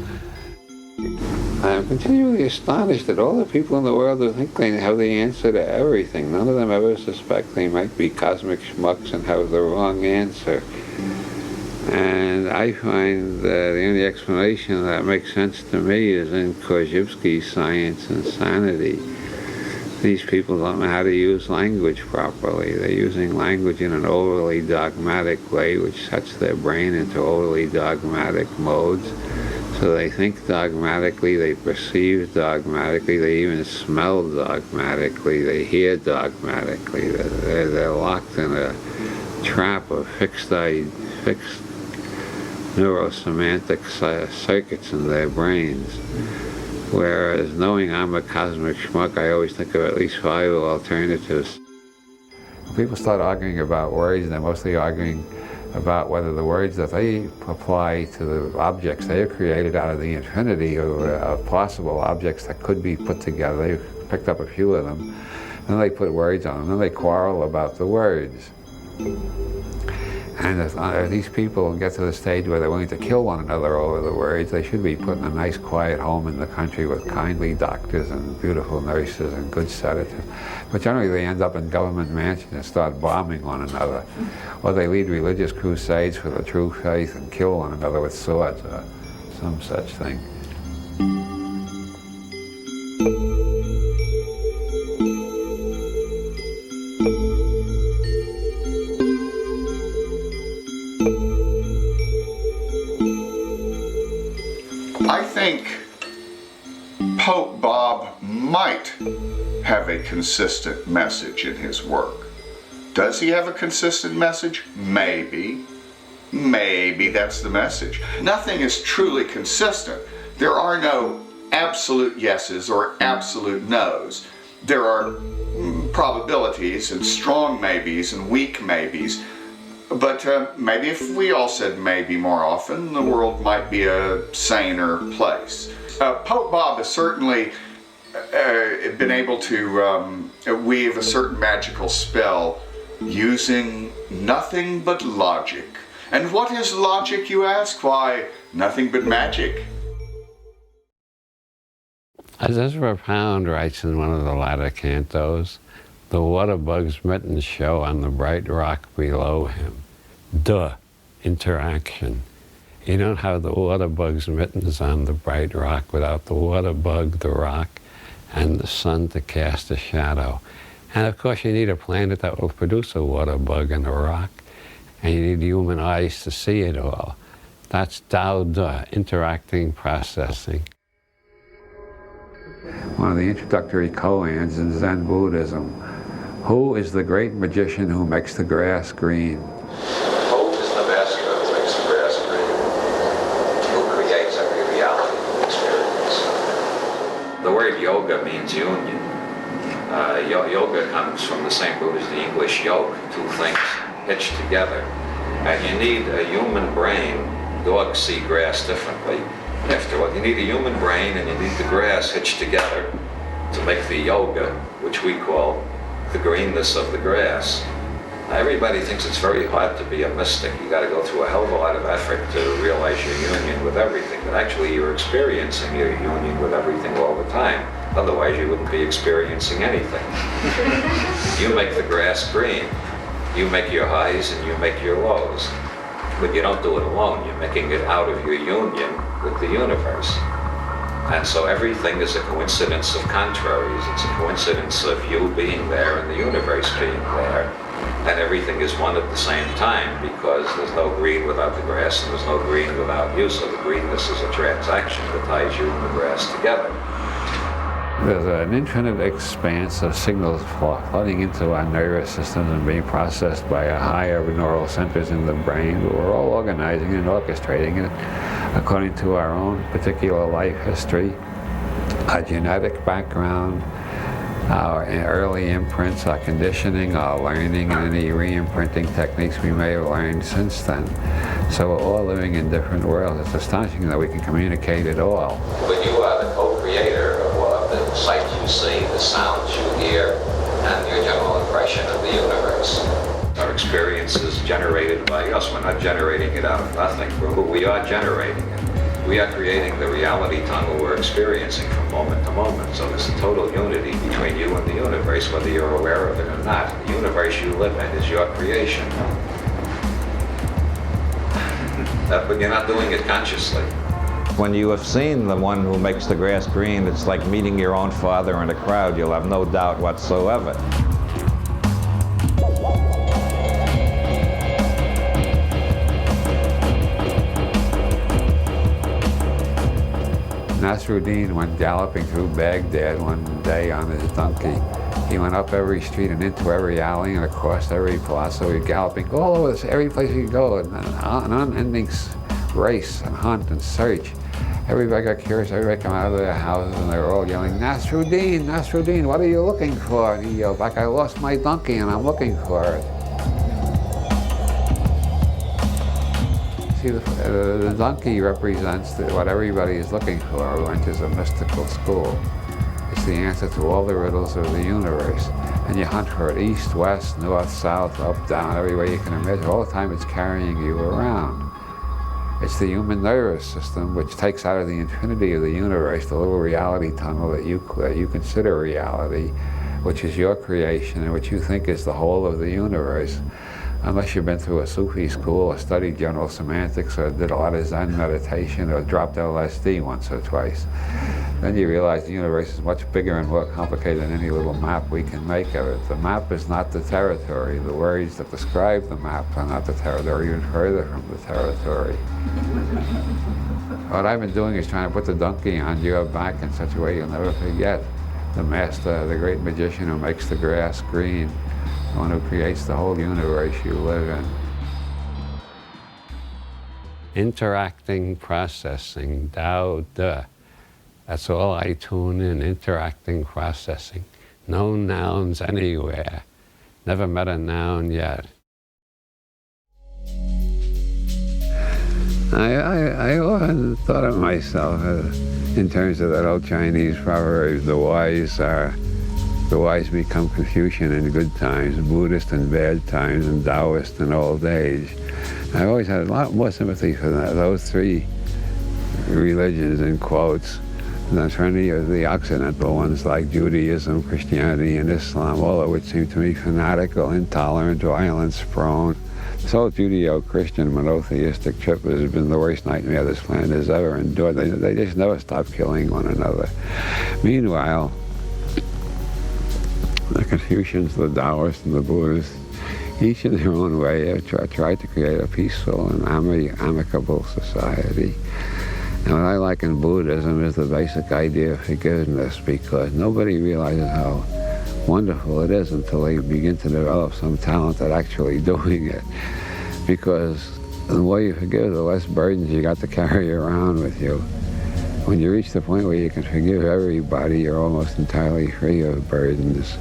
I'm continually astonished at all the people in the world who think they have the answer to everything. None of them ever suspect they might be cosmic schmucks and have the wrong answer. And I find that the only explanation that makes sense to me is in Korzybski's Science and Sanity. These people don't know how to use language properly. They're using language in an overly dogmatic way, which sets their brain into overly dogmatic modes. So they think dogmatically, they perceive dogmatically, they even smell dogmatically, they hear dogmatically. They're locked in a trap of fixed neurosemantic circuits in their brains. Whereas knowing I'm a cosmic schmuck, I always think of at least 5 alternatives. When people start arguing about words, they're mostly arguing about whether the words that they apply to the objects they have created out of the infinity of possible objects that could be put together. They've picked up a few of them, then they put words on them, then they quarrel about the words. And if these people get to the stage where they're willing to kill one another over the words, they should be put in a nice quiet home in the country with kindly doctors and beautiful nurses and good sedatives. But generally they end up in government mansions and start bombing one another. Or they lead religious crusades for the true faith and kill one another with swords or some such thing. I think Pope Bob might have a consistent message in his work. Does he have a consistent message? Maybe. Maybe that's the message. Nothing is truly consistent. There are no absolute yeses or absolute nos. There are probabilities and strong maybes and weak maybes. But maybe if we all said maybe more often, the world might be a saner place. Pope Bob has certainly been able to weave a certain magical spell using nothing but logic. And what is logic, you ask? Why, nothing but magic. As Ezra Pound writes in one of the latter cantos, the water bug's mittens show on the bright rock below him. Duh, interaction. You don't have the water bug's mittens on the bright rock without the water bug, the rock, and the sun to cast a shadow. And of course you need a planet that will produce a water bug and a rock, and you need human eyes to see it all. That's Tao De, interacting processing. One of the introductory koans in Zen Buddhism. Who is the great magician who makes the grass green? Hope is the master who makes the grass green, who creates every reality and experience. The word yoga means union. Yoga comes from the same root as the English yoke, two things hitched together. And you need a human brain. Dogs see grass differently. Afterward, you need a human brain and you need the grass hitched together to make the yoga, which we call the greenness of the grass. Now, everybody thinks it's very hard to be a mystic. You got to go through a hell of a lot of effort to realize your union with everything. But actually, you're experiencing your union with everything all the time. Otherwise, you wouldn't be experiencing anything. You make the grass green. You make your highs and you make your lows. But you don't do it alone. You're making it out of your union with the universe. And so everything is a coincidence of contraries. It's a coincidence of you being there and the universe being there. And everything is one at the same time, because there's no green without the grass and there's no green without you. So the greenness is a transaction that ties you and the grass together. There's an infinite expanse of signals flooding into our nervous systems and being processed by our higher neural centers in the brain. We're all organizing and orchestrating it according to our own particular life history, our genetic background, our early imprints, our conditioning, our learning, and any re-imprinting techniques we may have learned since then. So we're all living in different worlds. It's astonishing that we can communicate at all. But you are the co-creator of the sights you see, the sounds you hear, and your general impression of the universe. Our experience is generated by us. We're not generating it out of nothing, but we are generating it. We are creating the reality tunnel we're experiencing from moment to moment. So there's a total unity between you and the universe, whether you're aware of it or not. The universe you live in is your creation. But you're not doing it consciously. When you have seen the one who makes the grass green, it's like meeting your own father in a crowd. You'll have no doubt whatsoever. Nasruddin went galloping through Baghdad one day on his donkey. He went up every street and into every alley and across every plaza. He was galloping all over this, every place he could go, an unending race and hunt and search. Everybody got curious, everybody came out of their houses and they were all yelling, Nasruddin, Nasruddin, what are you looking for? And he yelled back, I lost my donkey and I'm looking for it. See, the donkey represents what everybody is looking for who enters a mystical school. It's the answer to all the riddles of the universe. And you hunt for it east, west, north, south, up, down, every way you can imagine. All the time it's carrying you around. It's the human nervous system which takes out of the infinity of the universe the little reality tunnel that you consider reality, which is your creation and which you think is the whole of the universe. Unless you've been through a Sufi school or studied general semantics or did a lot of Zen meditation or dropped LSD once or twice, then you realize the universe is much bigger and more complicated than any little map we can make of it. The map is not the territory. The words that describe the map are not the territory, even further from the territory. What I've been doing is trying to put the donkey on your back in such a way you'll never forget the master, the great magician who makes the grass green, the one who creates the whole universe you live in. Interacting, processing, Tao De. That's all I tune in, interacting, processing. No nouns anywhere. Never met a noun yet. I often thought of myself in terms of that old Chinese proverb, the wise become Confucian in good times, Buddhist in bad times, and Taoist in old age. I've always had a lot more sympathy for those three religions, in quotes, than for any of the Occidental ones like Judaism, Christianity, and Islam, all of which seem to me fanatical, intolerant, violence-prone. This whole Judeo-Christian monotheistic trip has been the worst nightmare this planet has ever endured. They just never stop killing one another. Meanwhile, the Confucians, the Taoists, and the Buddhists, each in their own way have tried to create a peaceful and amicable society. And what I like in Buddhism is the basic idea of forgiveness, because nobody realizes how wonderful it is until they begin to develop some talent at actually doing it. Because the more you forgive, the less burdens you got to carry around with you. When you reach the point where you can forgive everybody, you're almost entirely free of burdens.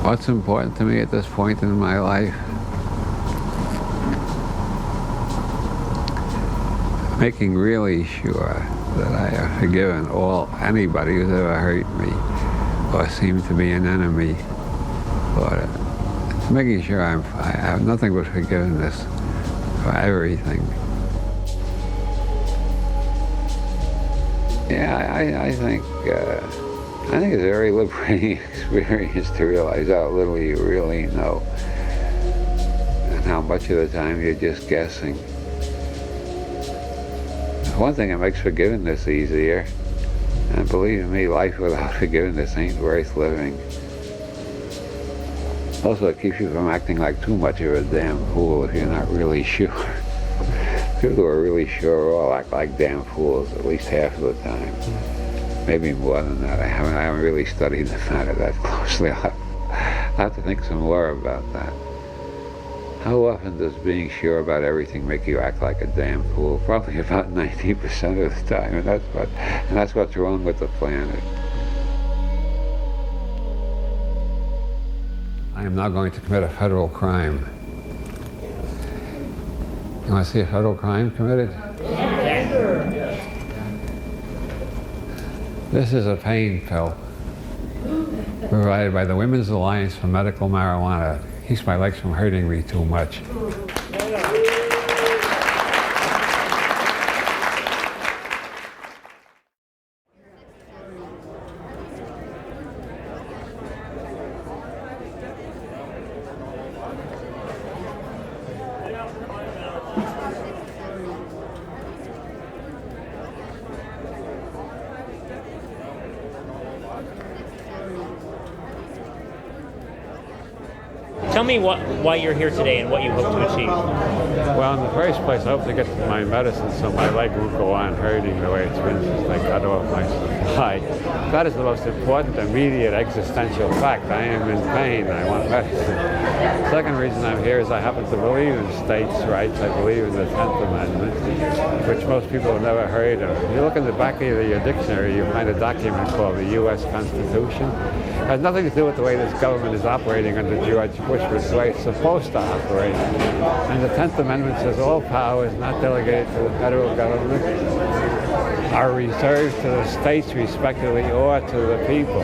What's important to me at this point in my life? Making really sure that I have forgiven anybody who's ever hurt me or seemed to be an enemy. Or making sure I have nothing but forgiveness for everything. Yeah, I think it's a very liberating experience to realize how little you really know and how much of the time you're just guessing. One thing that makes forgiveness easier, and believe me, life without forgiveness ain't worth living. Also, it keeps you from acting like too much of a damn fool if you're not really sure. People who are really sure all act like damn fools at least half of the time. Maybe more than that. I haven't really studied the matter that closely. I'll have to think some more about that. How often does being sure about everything make you act like a damn fool? Probably about 90% of the time, and that's what's wrong with the planet. I am now going to commit a federal crime. You want to see a federal crime committed? This is a pain pill provided by the Women's Alliance for Medical Marijuana. It keeps my legs from hurting me too much. Tell me why you're here today and what you hope to achieve. Well, in the first place, I hope to get my medicine so my leg won't go on hurting the way it's been since they cut off my supply. That is the most important, immediate, existential fact. I am in pain. I want medicine. The second reason I'm here is I happen to believe in states' rights. I believe in the 10th Amendment, which most people have never heard of. If you look in the back of your dictionary, you find a document called the U.S. Constitution. It has nothing to do with the way this government is operating under George Bush, but it's the way it's supposed to operate. And the 10th Amendment says all powers not delegated to the federal government are reserved to the states respectively or to the people.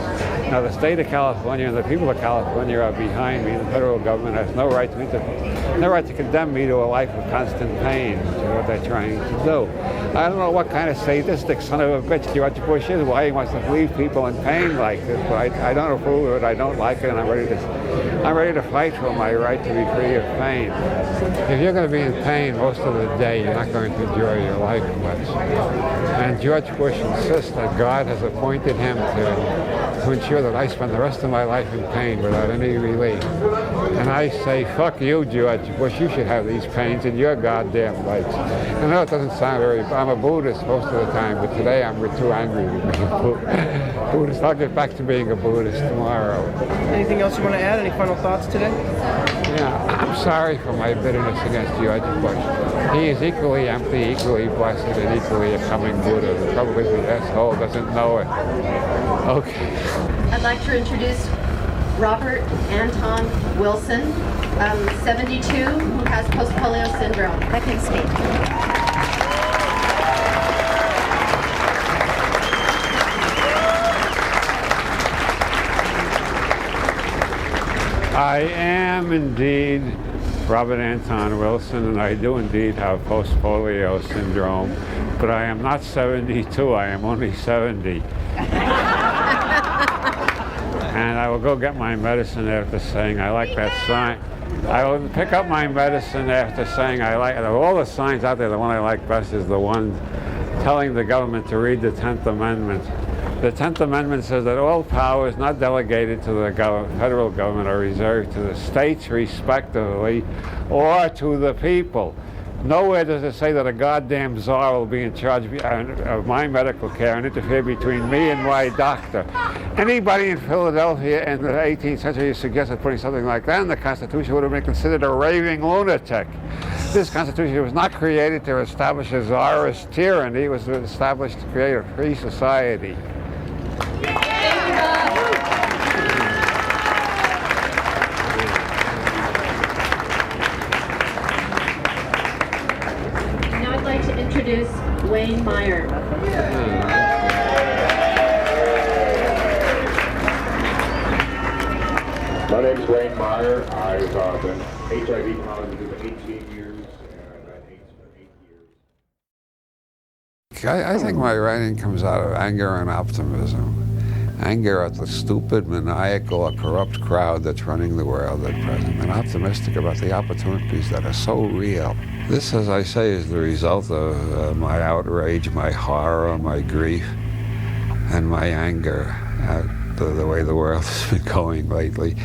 Now the state of California and the people of California are behind me. The federal government has no right to condemn me to a life of constant pain, which is what they're trying to do. I don't know what kind of sadistic son of a bitch George Bush is, why he wants to leave people in pain like this, but I don't approve of it, I don't like it, and I'm ready to fight for my right to be free of pain. If you're going to be in pain most of the day, you're not going to enjoy your life much. And George Bush insists that God has appointed him to ensure that I spend the rest of my life in pain without any relief. And I say, fuck you, George Bush, you should have these pains in your goddamn life. I know it doesn't sound very, I'm a Buddhist most of the time, but today I'm too angry to be a Buddhist. I'll get back to being a Buddhist tomorrow. Anything else you want to add? Any final thoughts today? Yeah, I'm sorry for my bitterness against George Bush. He is equally empty, equally blessed, and equally a coming Buddha. The trouble is the asshole doesn't know it. Okay. I'd like to introduce Robert Anton Wilson, 72, who has post-polio syndrome. That can speak. I am indeed Robert Anton Wilson, and I do indeed have post-polio syndrome, but I am not 72, I am only 70. And I will go get my medicine after saying I like that sign. I will pick up my medicine after saying I like it. Of all the signs out there, the one I like best is the one telling the government to read the 10th Amendment. The 10th Amendment says that all power is not delegated to the federal government or reserved to the states respectively or to the people. Nowhere does it say that a goddamn czar will be in charge of my medical care and interfere between me and my doctor. Anybody in Philadelphia in the 18th century suggested putting something like that in the Constitution would have been considered a raving lunatic. This Constitution was not created to establish a czarist tyranny. It was established to create a free society. Now I'd like to introduce Wayne Meyer. My name is Wayne Meyer. I've been HIV positive for 18 years, and I've had AIDS for 8 years. I think my writing comes out of anger and optimism. Anger at the stupid, maniacal, or corrupt crowd that's running the world at present, and optimistic about the opportunities that are so real. This, as I say, is the result of my outrage, my horror, my grief, and my anger at the way the world has been going lately,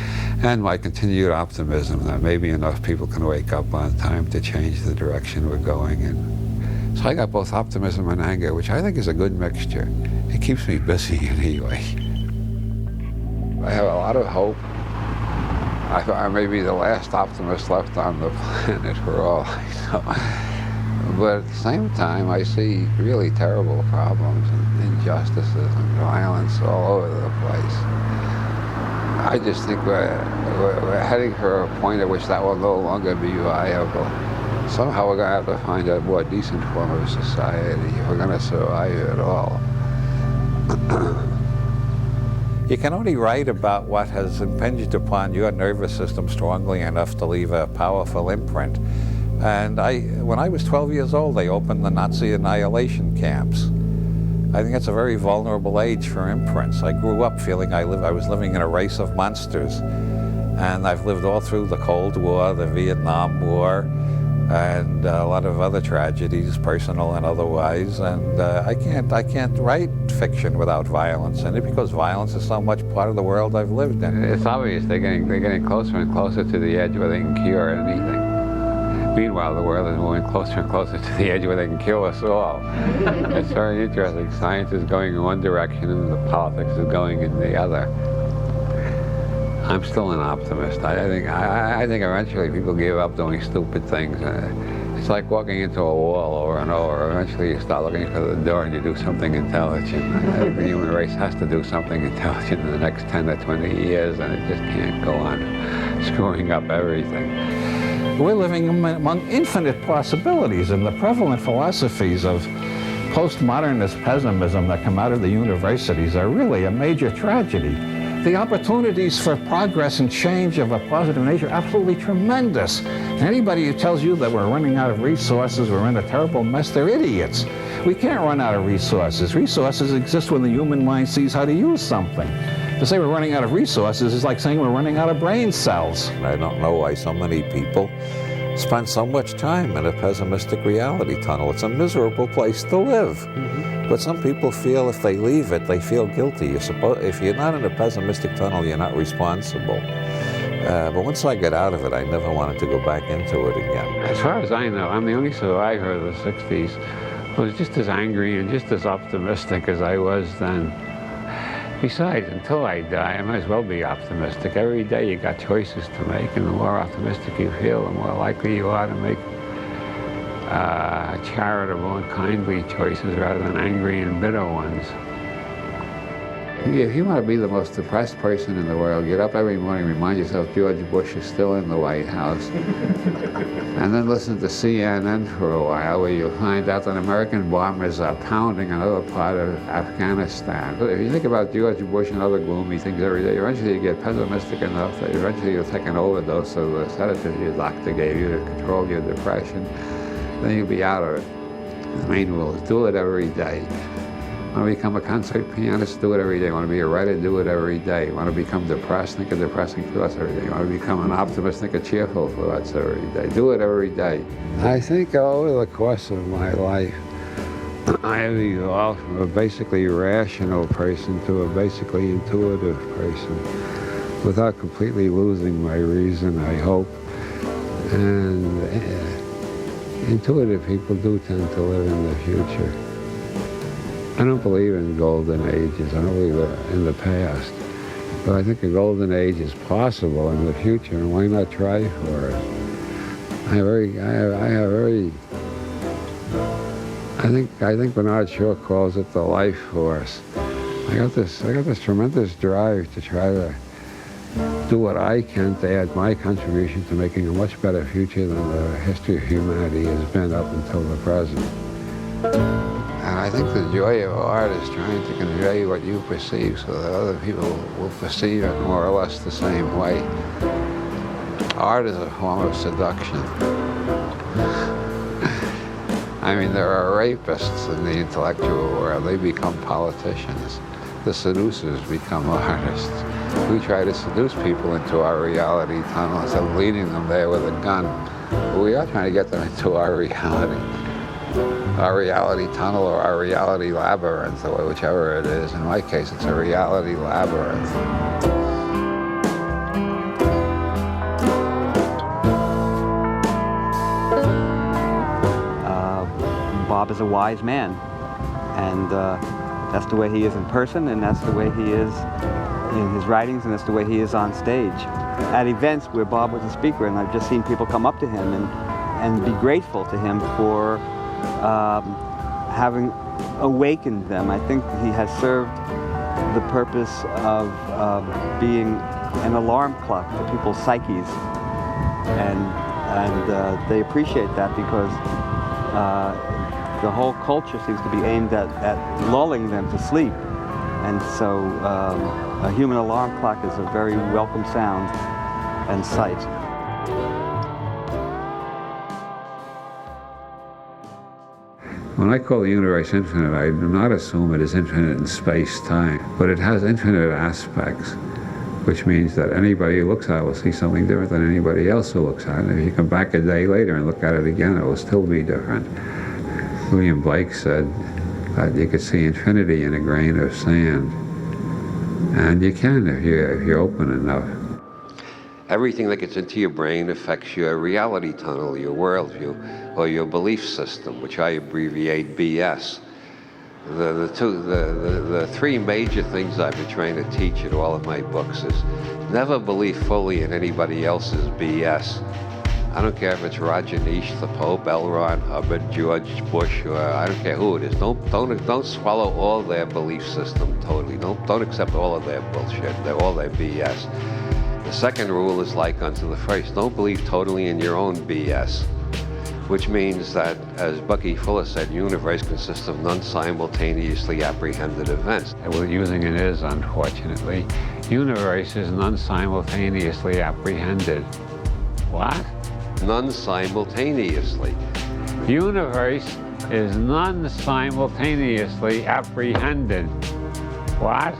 and my continued optimism that maybe enough people can wake up on time to change the direction we're going in. So I got both optimism and anger, which I think is a good mixture. It keeps me busy anyway. I have a lot of hope. I may be the last optimist left on the planet for all I know. But at the same time, I see really terrible problems and injustices and violence all over the place. I just think we're heading for a point at which that will no longer be viable. Somehow we're going to have to find a more decent form of society if we're going to survive at all. You can only write about what has impinged upon your nervous system strongly enough to leave a powerful imprint. And when I was 12 years old, they opened the Nazi annihilation camps. I think it's a very vulnerable age for imprints. I grew up feeling I was living in a race of monsters. And I've lived all through the Cold War, the Vietnam War, and a lot of other tragedies, personal and otherwise. And I can't write fiction without violence in it because violence is so much part of the world I've lived in. It's obvious they're getting closer and closer to the edge where they can cure anything. Meanwhile, the world is moving closer and closer to the edge where they can kill us all. It's very interesting. Science is going in one direction and the politics is going in the other. I'm still an optimist. I think eventually people give up doing stupid things. It's like walking into a wall over and over. Eventually you start looking for the door and you do something intelligent. The human race has to do something intelligent in the next 10 to 20 years, and it just can't go on screwing up everything. We're living among infinite possibilities, and the prevalent philosophies of postmodernist pessimism that come out of the universities are really a major tragedy. The opportunities for progress and change of a positive nature are absolutely tremendous. And anybody who tells you that we're running out of resources, we're in a terrible mess, they're idiots. We can't run out of resources. Resources exist when the human mind sees how to use something. To say we're running out of resources is like saying we're running out of brain cells. I don't know why so many people spend so much time in a pessimistic reality tunnel. It's a miserable place to live. But some people feel if they leave it, they feel guilty. If you're not in a pessimistic tunnel, you're not responsible. But once I get out of it, I never wanted to go back into it again. As far as I know, I'm the only survivor of the 60s who was just as angry and just as optimistic as I was then. Besides, until I die, I might as well be optimistic. Every day you got choices to make, and the more optimistic you feel, the more likely you are to make charitable and kindly choices rather than angry and bitter ones. If you want to be the most depressed person in the world, get up every morning, remind yourself George Bush is still in the White House, and then listen to CNN for a while, where you'll find out that American bombers are pounding another part of Afghanistan. If you think about George Bush and other gloomy things every day, eventually you get pessimistic enough that eventually you'll take an overdose of the sedative your doctor gave you to control your depression. Then you'll be out of it. The main rule is do it every day. Want to become a concert pianist? Do it every day. Want to be a writer? Do it every day. Want to become depressed? Think of depressing thoughts every day. Want to become an optimist? Think of cheerful thoughts every day. Do it every day. I think over the course of my life, I have evolved from a basically rational person to a basically intuitive person without completely losing my reason, I hope. And intuitive people do tend to live in the future. I don't believe in golden ages. I don't believe in the past. But I think a golden age is possible in the future, and why not try for it? I think Bernard Shaw calls it the life force. I got this tremendous drive to try to do what I can to add my contribution to making a much better future than the history of humanity has been up until the present. And I think the joy of art is trying to convey what you perceive so that other people will perceive it more or less the same way. Art is a form of seduction. I mean, there are rapists in the intellectual world. They become politicians. The seducers become artists. We try to seduce people into our reality tunnel instead of leading them there with a gun. But we are trying to get them into our reality tunnel or our reality labyrinth, or whichever it is. In my case, it's a reality labyrinth. Bob is a wise man, and that's the way he is in person, and that's the way he is in his writings, and that's the way he is on stage. At events where Bob was a speaker, and I've just seen people come up to him and be grateful to him for having awakened them. I think he has served the purpose of being an alarm clock to people's psyches, and they appreciate that because the whole culture seems to be aimed at lulling them to sleep. And so a human alarm clock is a very welcome sound and sight. When I call the universe infinite, I do not assume it is infinite in space-time, but it has infinite aspects, which means that anybody who looks at it will see something different than anybody else who looks at it. And if you come back a day later and look at it again, it will still be different. William Blake said that you could see infinity in a grain of sand. And you can if you're open enough. Everything that gets into your brain affects your reality tunnel, your worldview, or your belief system, which I abbreviate BS. The three major things I've been trying to teach in all of my books is never believe fully in anybody else's BS. I don't care if it's Roger Nish, the Pope, L. Ron Hubbard, George Bush, or I don't care who it is. Don't swallow all their belief system totally. Don't accept all of their bullshit, all their BS. The second rule is like unto the first. Don't believe totally in your own BS, which means that, as Bucky Fuller said, the universe consists of non-simultaneously apprehended events. We're using an is, unfortunately. Universe is non-simultaneously apprehended. What? Non-simultaneously. Universe is non-simultaneously apprehended. What?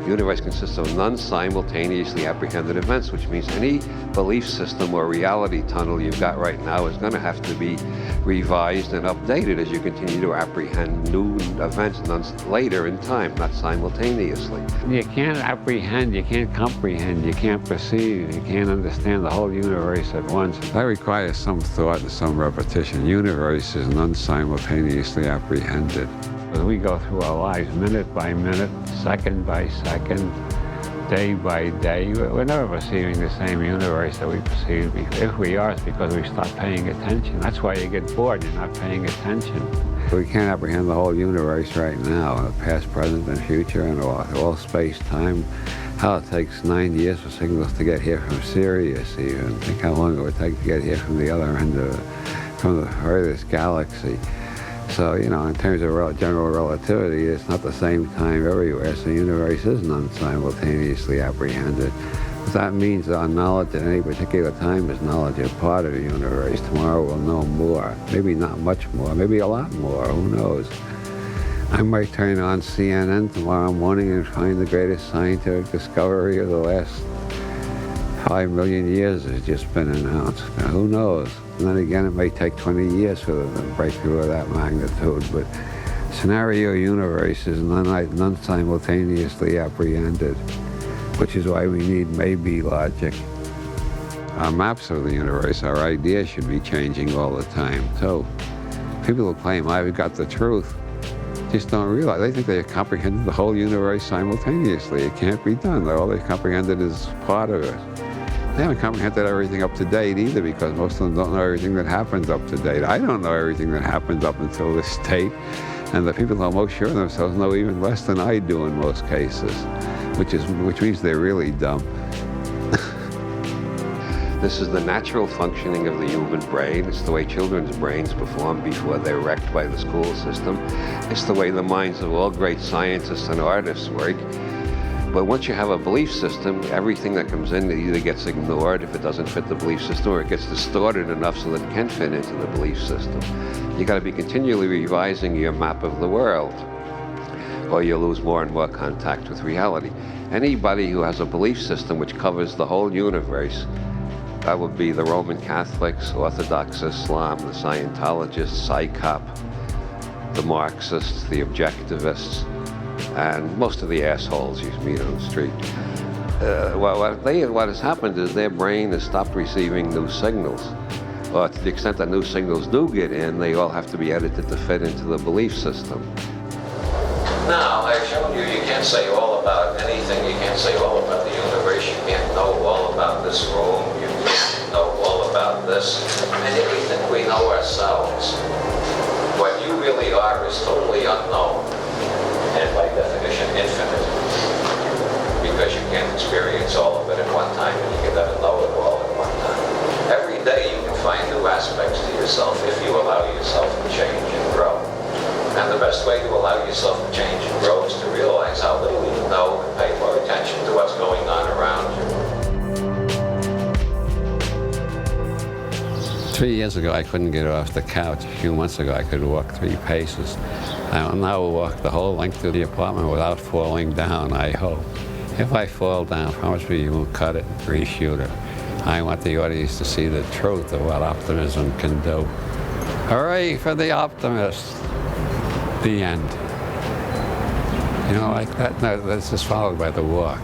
The universe consists of non-simultaneously apprehended events, which means any belief system or reality tunnel you've got right now is going to have to be revised and updated as you continue to apprehend new events later in time, not simultaneously. You can't apprehend, you can't comprehend, you can't perceive, you can't understand the whole universe at once. That requires some thought and some repetition. Universe is non-simultaneously apprehended. As we go through our lives, minute by minute, second by second, day by day, we're never perceiving the same universe that we perceived before. If we are, it's because we stopped paying attention. That's why you get bored, you're not paying attention. We can't apprehend the whole universe right now, the past, present, and future, and all space-time. How it takes 9 years for signals to get here from Sirius even. Think how long it would take to get here from the other end from the furthest galaxy. So, you know, in terms of general relativity, it's not the same time everywhere, so the universe is non-simultaneously apprehended. But that means that our knowledge at any particular time is knowledge of part of the universe. Tomorrow we'll know more, maybe not much more, maybe a lot more, who knows. I might turn on CNN tomorrow morning and find the greatest scientific discovery of the last 5 million years has just been announced. Now, who knows? And then again, it may take 20 years for the breakthrough of that magnitude, but Scenario universe is none simultaneously apprehended, which is why we need maybe logic. Our maps of the universe, our ideas should be changing all the time, too. People who claim, I've got the truth, just don't realize. They think they have comprehended the whole universe simultaneously. It can't be done. All they've comprehended is part of it. They haven't comprehended everything up to date either, because most of them don't know everything that happens up to date. I don't know everything that happens up until this date, and the people who are most sure of themselves know even less than I do in most cases, which means they're really dumb. This is the natural functioning of the human brain. It's the way children's brains perform before they're wrecked by the school system. It's the way the minds of all great scientists and artists work. But once you have a belief system, everything that comes in either gets ignored if it doesn't fit the belief system, or it gets distorted enough so that it can fit into the belief system. You got to be continually revising your map of the world, or you'll lose more and more contact with reality. Anybody who has a belief system which covers the whole universe, that would be the Roman Catholics, Orthodox Islam, the Scientologists, PsyCop, the Marxists, the Objectivists, and most of the assholes you meet on the street. What has happened is their brain has stopped receiving new signals. Or to the extent that new signals do get in, they all have to be edited to fit into the belief system. Now, I've shown you can't say all about anything. You can't say all about the universe. You can't know all about this room. You can't know all about this. And if we think we know ourselves, what you really are is totally unknown, and by definition, infinite. Because you can't experience all of it at one time, and you can never know it all at one time. Every day you can find new aspects to yourself if you allow yourself to change and grow. And the best way to allow yourself to change and grow is to realize how little you know and pay more attention to what's going on around you. 3 years ago, I couldn't get off the couch. A few months ago, I could walk 3 paces. I will now walk the whole length of the apartment without falling down, I hope. If I fall down, promise me you won't cut it and reshoot it. I want the audience to see the truth of what optimism can do. Hooray for the optimists! The end. You know, like that. No, that's just followed by the walk.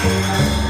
Thank you.